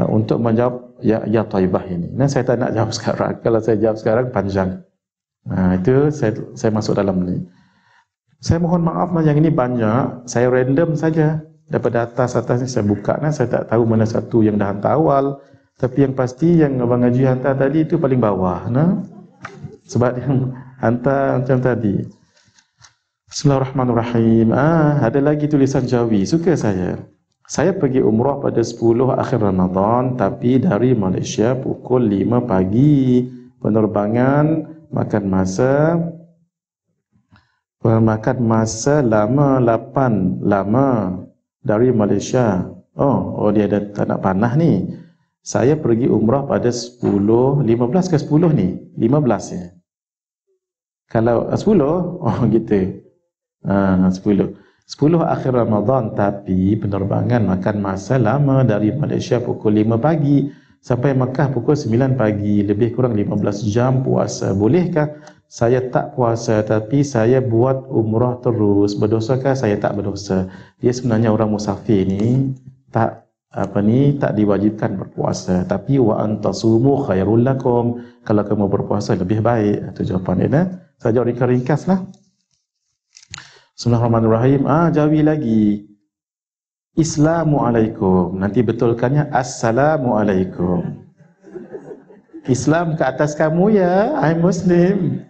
untuk menjawab ya Taibah ini. Saya tak nak jawab sekarang. Kalau saya jawab sekarang panjang. Itu saya masuk dalam ni. Saya mohon maaf yang ini banyak. Saya random saja. Daripada atas ni saya buka. Saya tak tahu mana satu yang dah hantar awal. Tapi yang pasti yang Abang Haji hantar tadi itu paling bawah. Sebab yang hantar macam tadi. Bismillahirrahmanirrahim. Ada lagi tulisan Jawi. Suka saya. Saya pergi umrah pada 10 akhir Ramadan. Tapi dari Malaysia pukul 5 pagi. Penerbangan makan masa lama 8 lama dari Malaysia. Oh dia ada tak nak panah ni. Saya pergi umrah pada 15 ke 10 ni? 15 ya. Kalau 10, gitu. 10 akhir Ramadan, tapi penerbangan makan masa lama dari Malaysia pukul 5 pagi sampai Makkah pukul 9 pagi, lebih kurang 15 jam puasa. Bolehkah saya tak puasa tapi saya buat umrah terus? Berdosakah saya? Tak berdosa. Dia sebenarnya orang musafir ni tak diwajibkan berpuasa, tapi wa antasumu khairul lakum, kalau kamu berpuasa lebih baik. Itu jawapan dia. Saya jawab ringkas-ringkaslah. Bismillahirrahmanirrahim. Jawi lagi. Assalamualaikum. Nanti betulkannya Assalamualaikum. Islam ke atas kamu ya, I'm Muslim.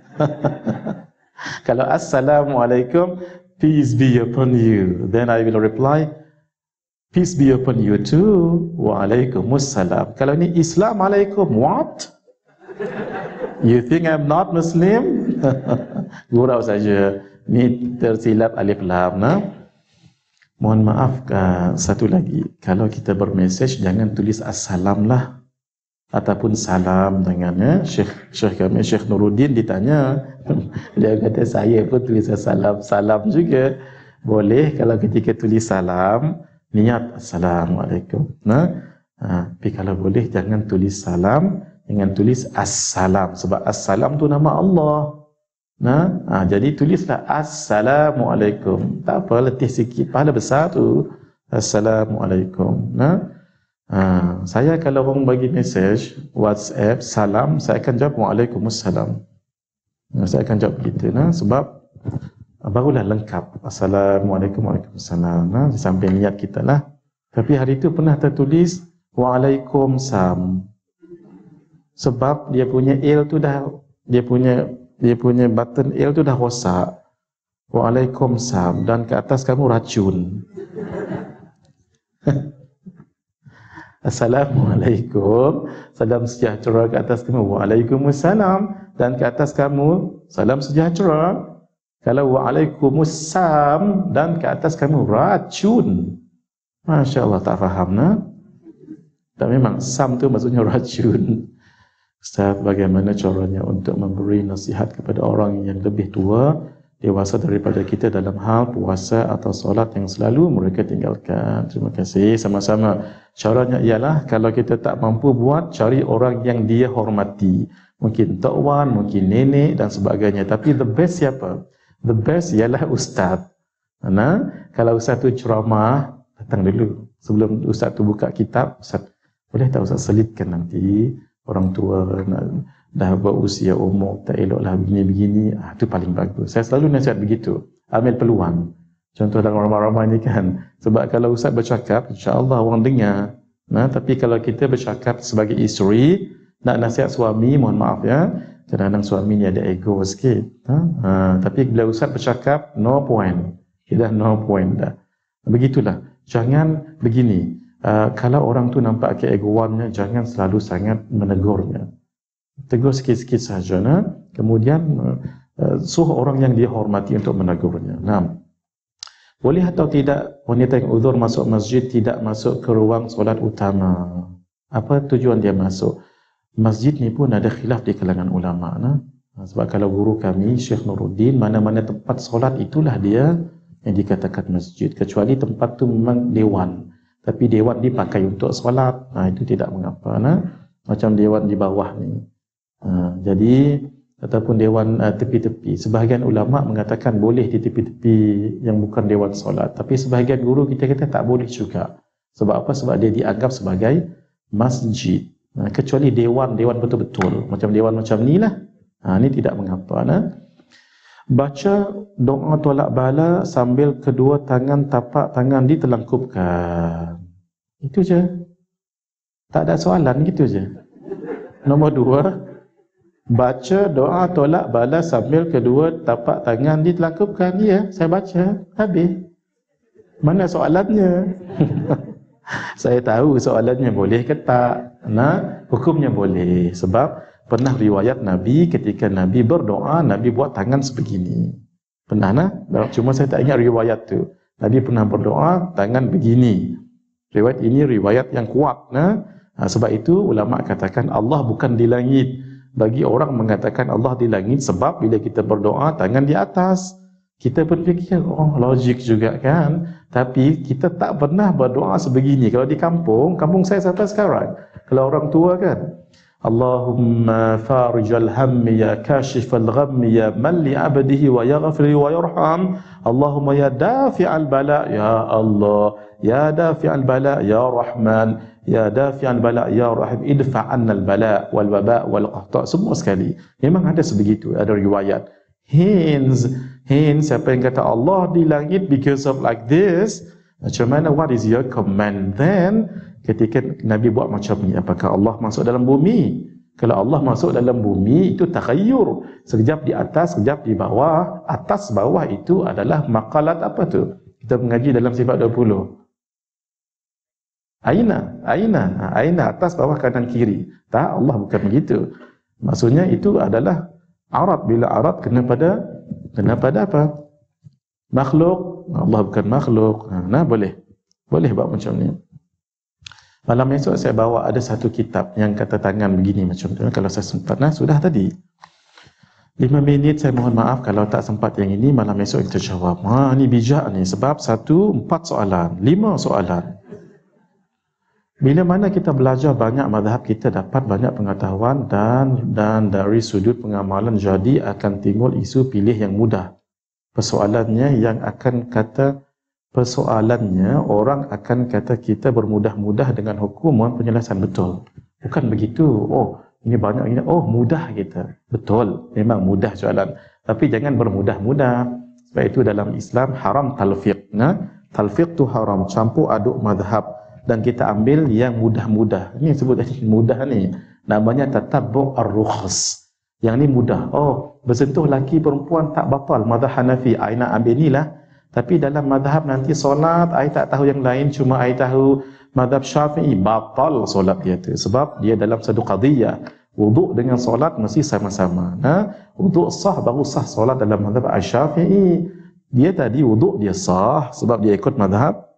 Kalau Assalamualaikum, peace be upon you, then I will reply, peace be upon you too. Waalaikumsalam. Kalau ni Islam alaikum, what? You think I'm not Muslim? Gurau saja. Ni tersilap alif lam. Mohon maaf, satu lagi. Kalau kita bermesej, jangan tulis assalam lah. Ataupun salam dengannya. Syekh kami, Syekh Nuruddin ditanya. Dia kata saya pun tulis salam juga. Boleh kalau ketika tulis salam, niat Assalamualaikum. Tapi kalau boleh jangan tulis salam, jangan tulis assalam, sebab assalam tu nama Allah. Jadi tulislah Assalamualaikum. Tak apa, letih sikit, pahala besar tu. Assalamualaikum. Saya kalau orang bagi mesej WhatsApp salam, saya akan jawab Waalaikumsalam. Saya akan jawab begitu, sebab barulah lengkap. Assalamualaikum, Waalaikumsalam. Sampai niat kita lah. Tapi hari itu pernah tertulis Waalaikumsalam. Sebab dia punya L tu dah, dia punya button L tu dah rosak. Waalaikumsalam. Dan ke atas kamu racun. Assalamualaikum. Salam sejahtera ke atas kamu. Waalaikumsalam. Dan ke atas kamu salam sejahtera. Kalau Waalaikumsalam dan ke atas kamu racun. Masya Allah, tak faham Tak, memang sam tu maksudnya racun. Ustaz, bagaimana caranya untuk memberi nasihat kepada orang yang lebih tua, dewasa daripada kita dalam hal puasa atau solat yang selalu mereka tinggalkan? Terima kasih. Sama-sama. Caranya ialah kalau kita tak mampu buat, cari orang yang dia hormati. Mungkin tok wan, mungkin nenek dan sebagainya. Tapi the best siapa? The best ialah ustaz. Kalau ustaz tu ceramah, datang dulu. Sebelum ustaz tu buka kitab, ustaz, boleh tak ustaz selitkan nanti orang tua dah berusia umur tak eloklah begini-begini. Itu paling bagus. Saya selalu nasihat begitu. Ambil peluang. Contoh dalam ramai-ramai ni kan. Sebab kalau ustaz bercakap, insya-Allah orang dengar. Tapi kalau kita bercakap sebagai isteri, nak nasihat suami, mohon maaf ya, kadang-kadang suami ni ada ego sikit. Tapi bila ustaz bercakap, no point. Dah no point dah. Begitulah. Jangan begini. Kalau orang tu nampak keegoannya, jangan selalu sangat menegurnya. Tegur sikit-sikit sahaja, kemudian suruh orang yang dia hormati untuk menegurnya. Boleh atau tidak wanita yang uzur masuk masjid tidak masuk ke ruang solat utama? Apa tujuan dia masuk? Masjid ni pun ada khilaf di kalangan ulama. Sebab kalau guru kami, Syekh Nuruddin, mana-mana tempat solat itulah dia yang dikatakan masjid. Kecuali tempat tu memang dewan. Tapi dewan dipakai untuk solat, itu tidak mengapa. Macam dewan di bawah ni. Jadi ataupun dewan tepi-tepi. Sebahagian ulama mengatakan boleh di tepi-tepi yang bukan dewan solat. Tapi sebahagian guru kita kata tak boleh juga. Sebab apa? Sebab dia dianggap sebagai masjid. Kecuali dewan betul-betul. Macam dewan macam ni lah. Ni tidak mengapa. Baca doa tolak bala sambil kedua tangan tapak tangan ditelangkupkan. Itu je. Tak ada soalan, gitu je. Nombor 2. Baca doa tolak bala sambil kedua tapak tangan ditelangkupkan. Ya, saya baca. Habis. Mana soalannya? Saya tahu soalannya boleh ke tak. Hukumnya boleh. Sebab pernah riwayat Nabi ketika Nabi berdoa, Nabi buat tangan sebegini. Pernah cuma saya tak ingat riwayat tu. Nabi pernah berdoa, tangan begini. Riwayat ini riwayat yang kuat. Sebab itu ulama katakan Allah bukan di langit. Bagi orang mengatakan Allah di langit sebab bila kita berdoa tangan di atas. Kita berfikir, logik juga kan. Tapi kita tak pernah berdoa sebegini. Kalau di kampung saya sampai sekarang. Kalau orang tua kan, Allahumma farijal hammi ya kashifal ghammi ya man li abdihi wa yaghfir wa yarham. Allahumma ya dafi'al bala ya Allah, ya dafi'al bala ya Rahman, ya dafi'al bala ya Rahim, idfa'annal bala wal waba wal qahta. Semua sekali. Memang ada sebegitu, ada riwayat. Hence siapa yang kata Allah di langit because of like this, macam mana, what is your command then? Ketika Nabi buat macam ni, apakah Allah masuk dalam bumi? Kalau Allah masuk dalam bumi, itu takhayyur. Sekejap di atas, sekejap di bawah. Atas bawah itu adalah maqalat apa tu? Kita mengaji dalam sifat 20. Aina, atas, bawah, kanan, kiri. Tak, Allah bukan begitu. Maksudnya itu adalah Arab. Bila Arab kena pada apa? Makhluk. Allah bukan makhluk. Boleh buat macam ni. Malam esok saya bawa ada satu kitab yang kata tangan begini macam tu. Kalau saya sempat, sudah tadi 5 minit, saya mohon maaf kalau tak sempat yang ini. Malam esok kita jawab. Ni bijak ni. Sebab 4 soalan, 5 soalan. Bila mana kita belajar banyak mazhab, kita dapat banyak pengetahuan dan dari sudut pengamalan jadi akan timbul isu pilih yang mudah. Persoalannya orang akan kata kita bermudah-mudah dengan hukuman penjelasan betul. Bukan begitu. Ini banyak ini. Mudah kita. Betul. Memang mudah soalan. Tapi jangan bermudah-mudah. Sebab itu dalam Islam haram talfiq. Talfiq tu haram. Campur aduk mazhab. Dan kita ambil yang mudah-mudah. Ini sebut mudah ni. Namanya tatabbu' ar-rukhs. Yang ni mudah. Bersentuh laki perempuan tak batal. Mazhab Hanafi. Nak ambil ni lah. Tapi dalam mazhab nanti solat, I tak tahu yang lain, cuma I tahu mazhab Syafi'i, batal solat dia tu. Sebab dia dalam satu qadiyah, wuduk dengan solat mesti sama-sama. Wuduk sah baru sah solat dalam mazhab Syafi'i. Dia tadi wuduk dia sah sebab dia ikut mazhab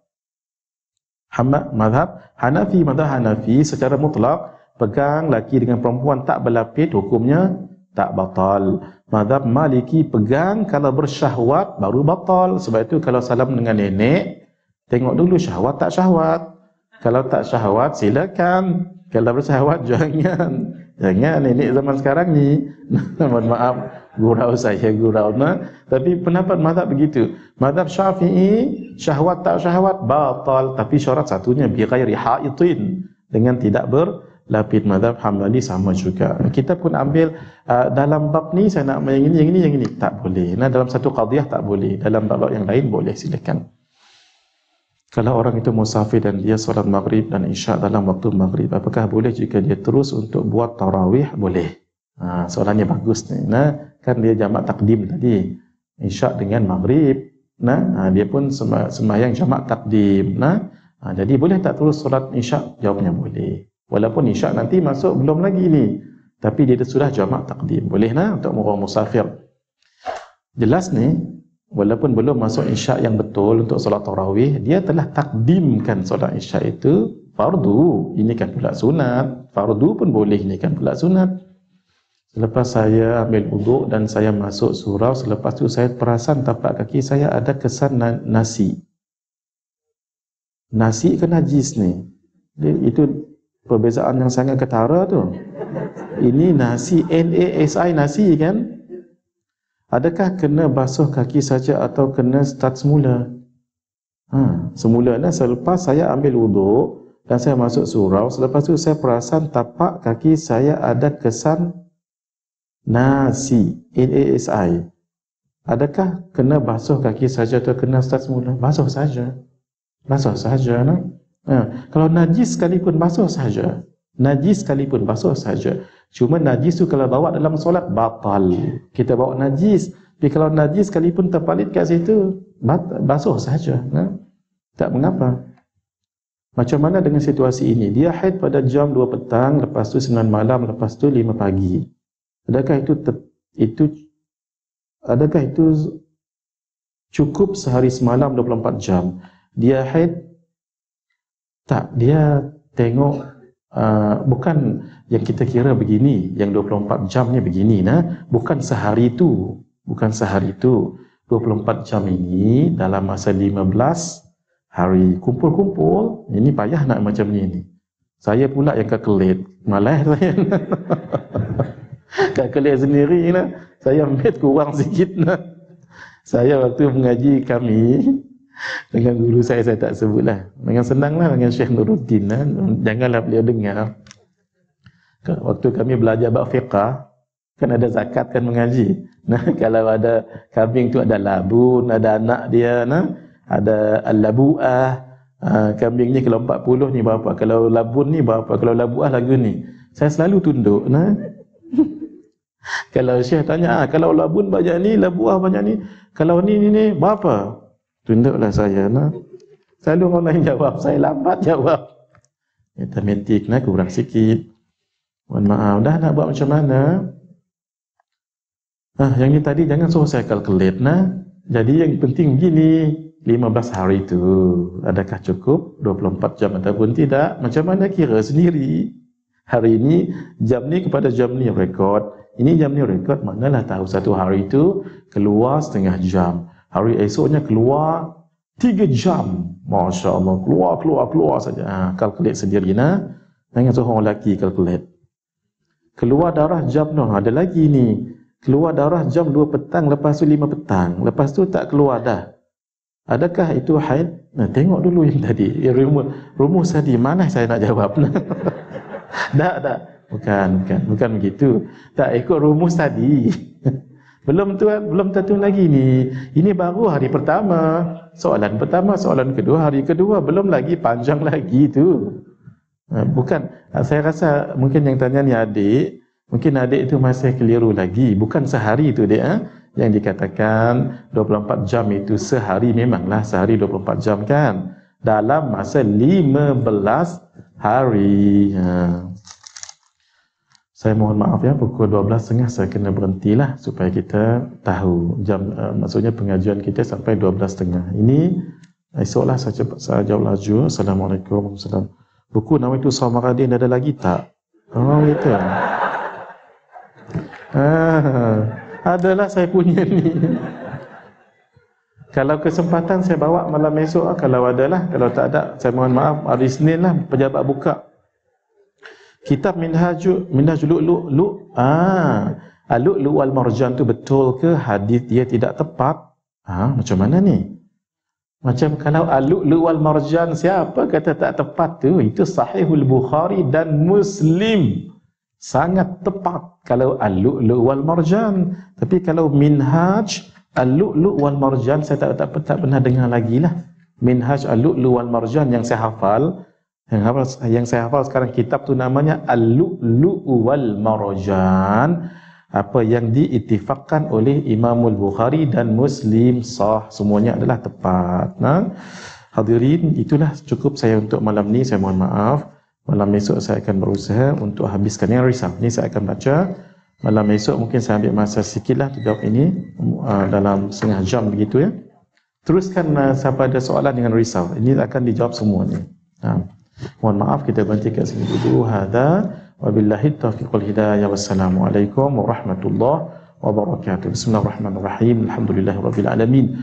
Hanafi. Mazhab Hanafi secara mutlak pegang laki dengan perempuan tak berlapis, hukumnya tak batal. Mazhab Maliki pegang kalau bersyahwat baru batal. Sebab itu kalau salam dengan nenek, tengok dulu syahwat tak syahwat. Kalau tak syahwat silakan. Kalau bersyahwat jangan. Nenek zaman sekarang ni. Mohon maaf, gurau. Tapi pendapat mazhab begitu. Mazhab Syafi'i, syahwat tak syahwat batal. Tapi syarat satunya bi ghairi haidin, dengan tidak berlapis. Mazhab Hambali sama juga. Kita pun ambil dalam bab ni saya nak yang ini tak boleh. Dalam satu qadiyah tak boleh. Dalam bab yang lain boleh, silakan. Kalau orang itu musafir dan dia solat maghrib dan isyak dalam waktu maghrib, apakah boleh jika dia terus untuk buat tarawih? Boleh. Soalannya bagus ni. Kan dia jamak takdim tadi. Isyak dengan maghrib. Dia pun sembahyang jamak takdim. Jadi boleh tak terus solat isyak? Jawabnya boleh. Walaupun isyak nanti masuk belum lagi ni, tapi dia sudah jamak takdim. Boleh lah untuk orang musafir. Jelas ni, walaupun belum masuk isyak yang betul untuk solat tarawih, dia telah takdimkan solat isyak itu fardu. Ini kan pula sunat. Fardu pun boleh, ini kan pula sunat. Selepas saya ambil wuduk dan saya masuk surau, selepas tu saya perasan tapak kaki saya ada kesan nasi. Nasi ke najis ni? Itu perbezaan yang sangat ketara tu. Ini nasi, N-A-S-I, nasi kan? Adakah kena basuh kaki saja atau kena start semula? Semulanya selepas saya ambil wuduk dan saya masuk surau, selepas tu saya perasan tapak kaki saya ada kesan nasi, N-A-S-I. Adakah kena basuh kaki saja atau kena start semula? Basuh saja. Basuh saja. Kalau najis sekalipun basuh saja. Najis sekalipun basuh saja. Cuma najis tu kalau bawa dalam solat batal. Kita bawa najis. Tapi kalau najis sekalipun terpalit kat situ, basuh saja. Tak mengapa. Macam mana dengan situasi ini? Dia haid pada jam 2 petang, lepas tu 9 malam, lepas tu 5 pagi. Adakah itu cukup sehari semalam 24 jam? Dia haid? Tak, dia tengok bukan yang kita kira begini, yang 24 jam ni begini, bukan sehari itu, 24 jam ini dalam masa 15 hari kumpul-kumpul. Ini payah nak macam ni. Saya pula yang kekelit, malas saya. Kekelit sendiri saya ambil kurang sikit. Saya waktu mengaji kami dengan guru saya tak sebutlah. Dengan senanglah dengan Syekh Nuruddin. Janganlah beliau dengar. Waktu kami belajar bab fiqah, kan ada zakat kan mengaji. Kalau ada kambing tu ada labun, ada anak dia, ada al-labu'ah. Kambing ni kalau 40 ni berapa? Kalau labun ni berapa? Kalau labu'ah lagu ni. Saya selalu tunduk. Kalau Syekh tanya, kalau labun banyak ni, labu'ah banyak ni, kalau ni berapa? Tunduklah saya. Selalu orang lain jawab, saya lambat jawab. Matematik kurang sikit. Mohon maaf, dah nak buat macam mana? Yang ni tadi jangan suruh saya kalkulat. Jadi yang penting begini, 15 hari tu adakah cukup 24 jam ataupun tidak? Macam mana kira sendiri? Hari ini jam ni kepada jam ni rekod. Ini jam ni rekod, manalah tahu satu hari itu keluar setengah jam. Hari esoknya keluar 3 jam. Masya Allah, keluar saja. Kalkulat sendiri. Jangan suruh orang lelaki kalkulat. Keluar darah jam ada lagi ni. Keluar darah jam 2 petang, lepas tu 5 petang. Lepas tu tak keluar dah. Adakah itu haid? Tengok dulu yang tadi. Rumus tadi, mana saya nak jawab? Tak. Bukan begitu. Tak ikut rumus tadi. Belum tentu lagi ni. Ini baru hari pertama. Soalan pertama, soalan kedua, hari kedua. Belum lagi, panjang lagi tu. Bukan, saya rasa mungkin yang tanya ni adik. Mungkin adik itu masih keliru lagi. Bukan sehari itu dia. Yang dikatakan 24 jam itu sehari, memanglah sehari 24 jam kan. Dalam masa 15 hari. Saya mohon maaf ya, pukul 12.30 saya kena berhentilah supaya kita tahu jam, maksudnya pengajian kita sampai 12.30. Ini esoklah saya jawab laju. Assalamualaikum warahmatullahi wabarakatuh. Buku Nawaitu Shaum Ramadan ada lagi tak? Itu. Adalah saya punya ni. Kalau kesempatan saya bawa malam esok, kalau adalah, kalau tak ada saya mohon maaf, hari Senin lah pejabat buka. Kitab Minhajul Lu'lu'. Al-Lu'lu' wal Marjan tu betul ke hadis dia tidak tepat? Macam mana ni? Macam kalau Al-Lu'lu' wal Marjan, siapa kata tak tepat tu? Itu Sahihul Bukhari dan Muslim. Sangat tepat kalau Al-Lu'lu' wal Marjan. Tapi kalau Minhaj Al-Lu'lu' wal Marjan, saya tak pernah dengar lagi lah. Minhaj Al-Lu'lu' wal Marjan yang saya hafal. Yang saya hafal sekarang kitab tu namanya Al-Lu'lu' wal Marjan. Apa yang diittifaqkan oleh Imamul Bukhari dan Muslim sah, semuanya adalah tepat. Hadirin, itulah cukup saya untuk malam ni. Saya mohon maaf. Malam esok saya akan berusaha untuk habiskan yang risau. Ini saya akan baca. Malam esok mungkin saya ambil masa sikitlah untuk jawab ini dalam setengah jam begitu ya. Teruskan siapa ada soalan dengan risau. Ini akan dijawab semua ni. Mohon maaf kita berhenti kat sini dulu. Hadza wabillahi taufiq wal hidayah. Wassalamualaikum warahmatullahi wabarakatuh. Bismillahirrahmanirrahim. Alhamdulillahirabbil alamin.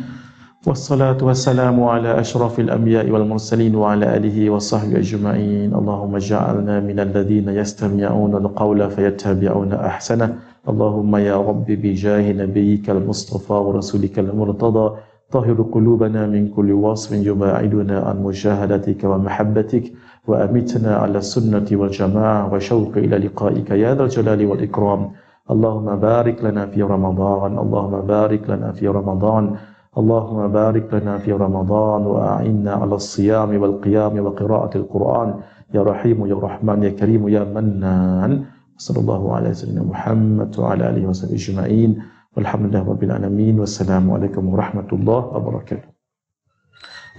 Wassalatu wassalamu ala asyrafil anbiya'i wal mursalin wa ala alihi wa sahbihi ajma'in. Allahumma ja'alna minal ladzina yastami'una al-qawla fayattabi'una ahsana. Allahumma ya rabbi bi jahi nabiyyikal mustafa wa rasulikal murtada tahhir qulubana min kulli wasfin yuba'iduna an musyahadatika wa mahabbatik wa amitna ala sunnati wal jama'ah wa syauqi ila liqa'ika ya dzal jalali wal ikram. Allahumma barik lana fi Ramadan. Allahumma barik lana fi Ramadan. Allahumma barik lana fi Ramadan wa a'inna 'ala as-siyami wal qiyami wa qira'ati al-Qur'an ya Rahim ya Rahman ya Karim ya Mannan. Sallallahu alaihi wasallam Muhammad wa ala alihi wasallam ajma'in. Walhamdulillahirabbil alamin. Wassalamualaikum warahmatullahi wabarakatuh.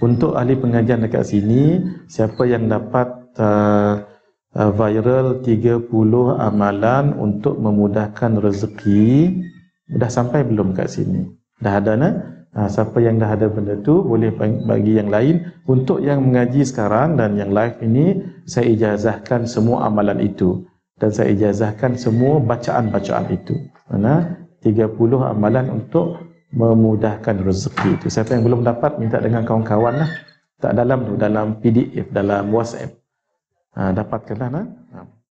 Untuk ahli pengajian dekat sini, siapa yang dapat viral 30 amalan untuk memudahkan rezeki, dah sampai belum kat sini? Dah ada nah? Siapa yang dah ada benda tu boleh bagi yang lain. Untuk yang mengaji sekarang dan yang live ini, saya ijazahkan semua amalan itu dan saya ijazahkan semua bacaan-bacaan itu. Mana 30 amalan untuk memudahkan rezeki itu. Siapa yang belum dapat, minta dengan kawan-kawan lah. Tak dalam tu, dalam PDF, dalam WhatsApp. Dapatkanlah nah.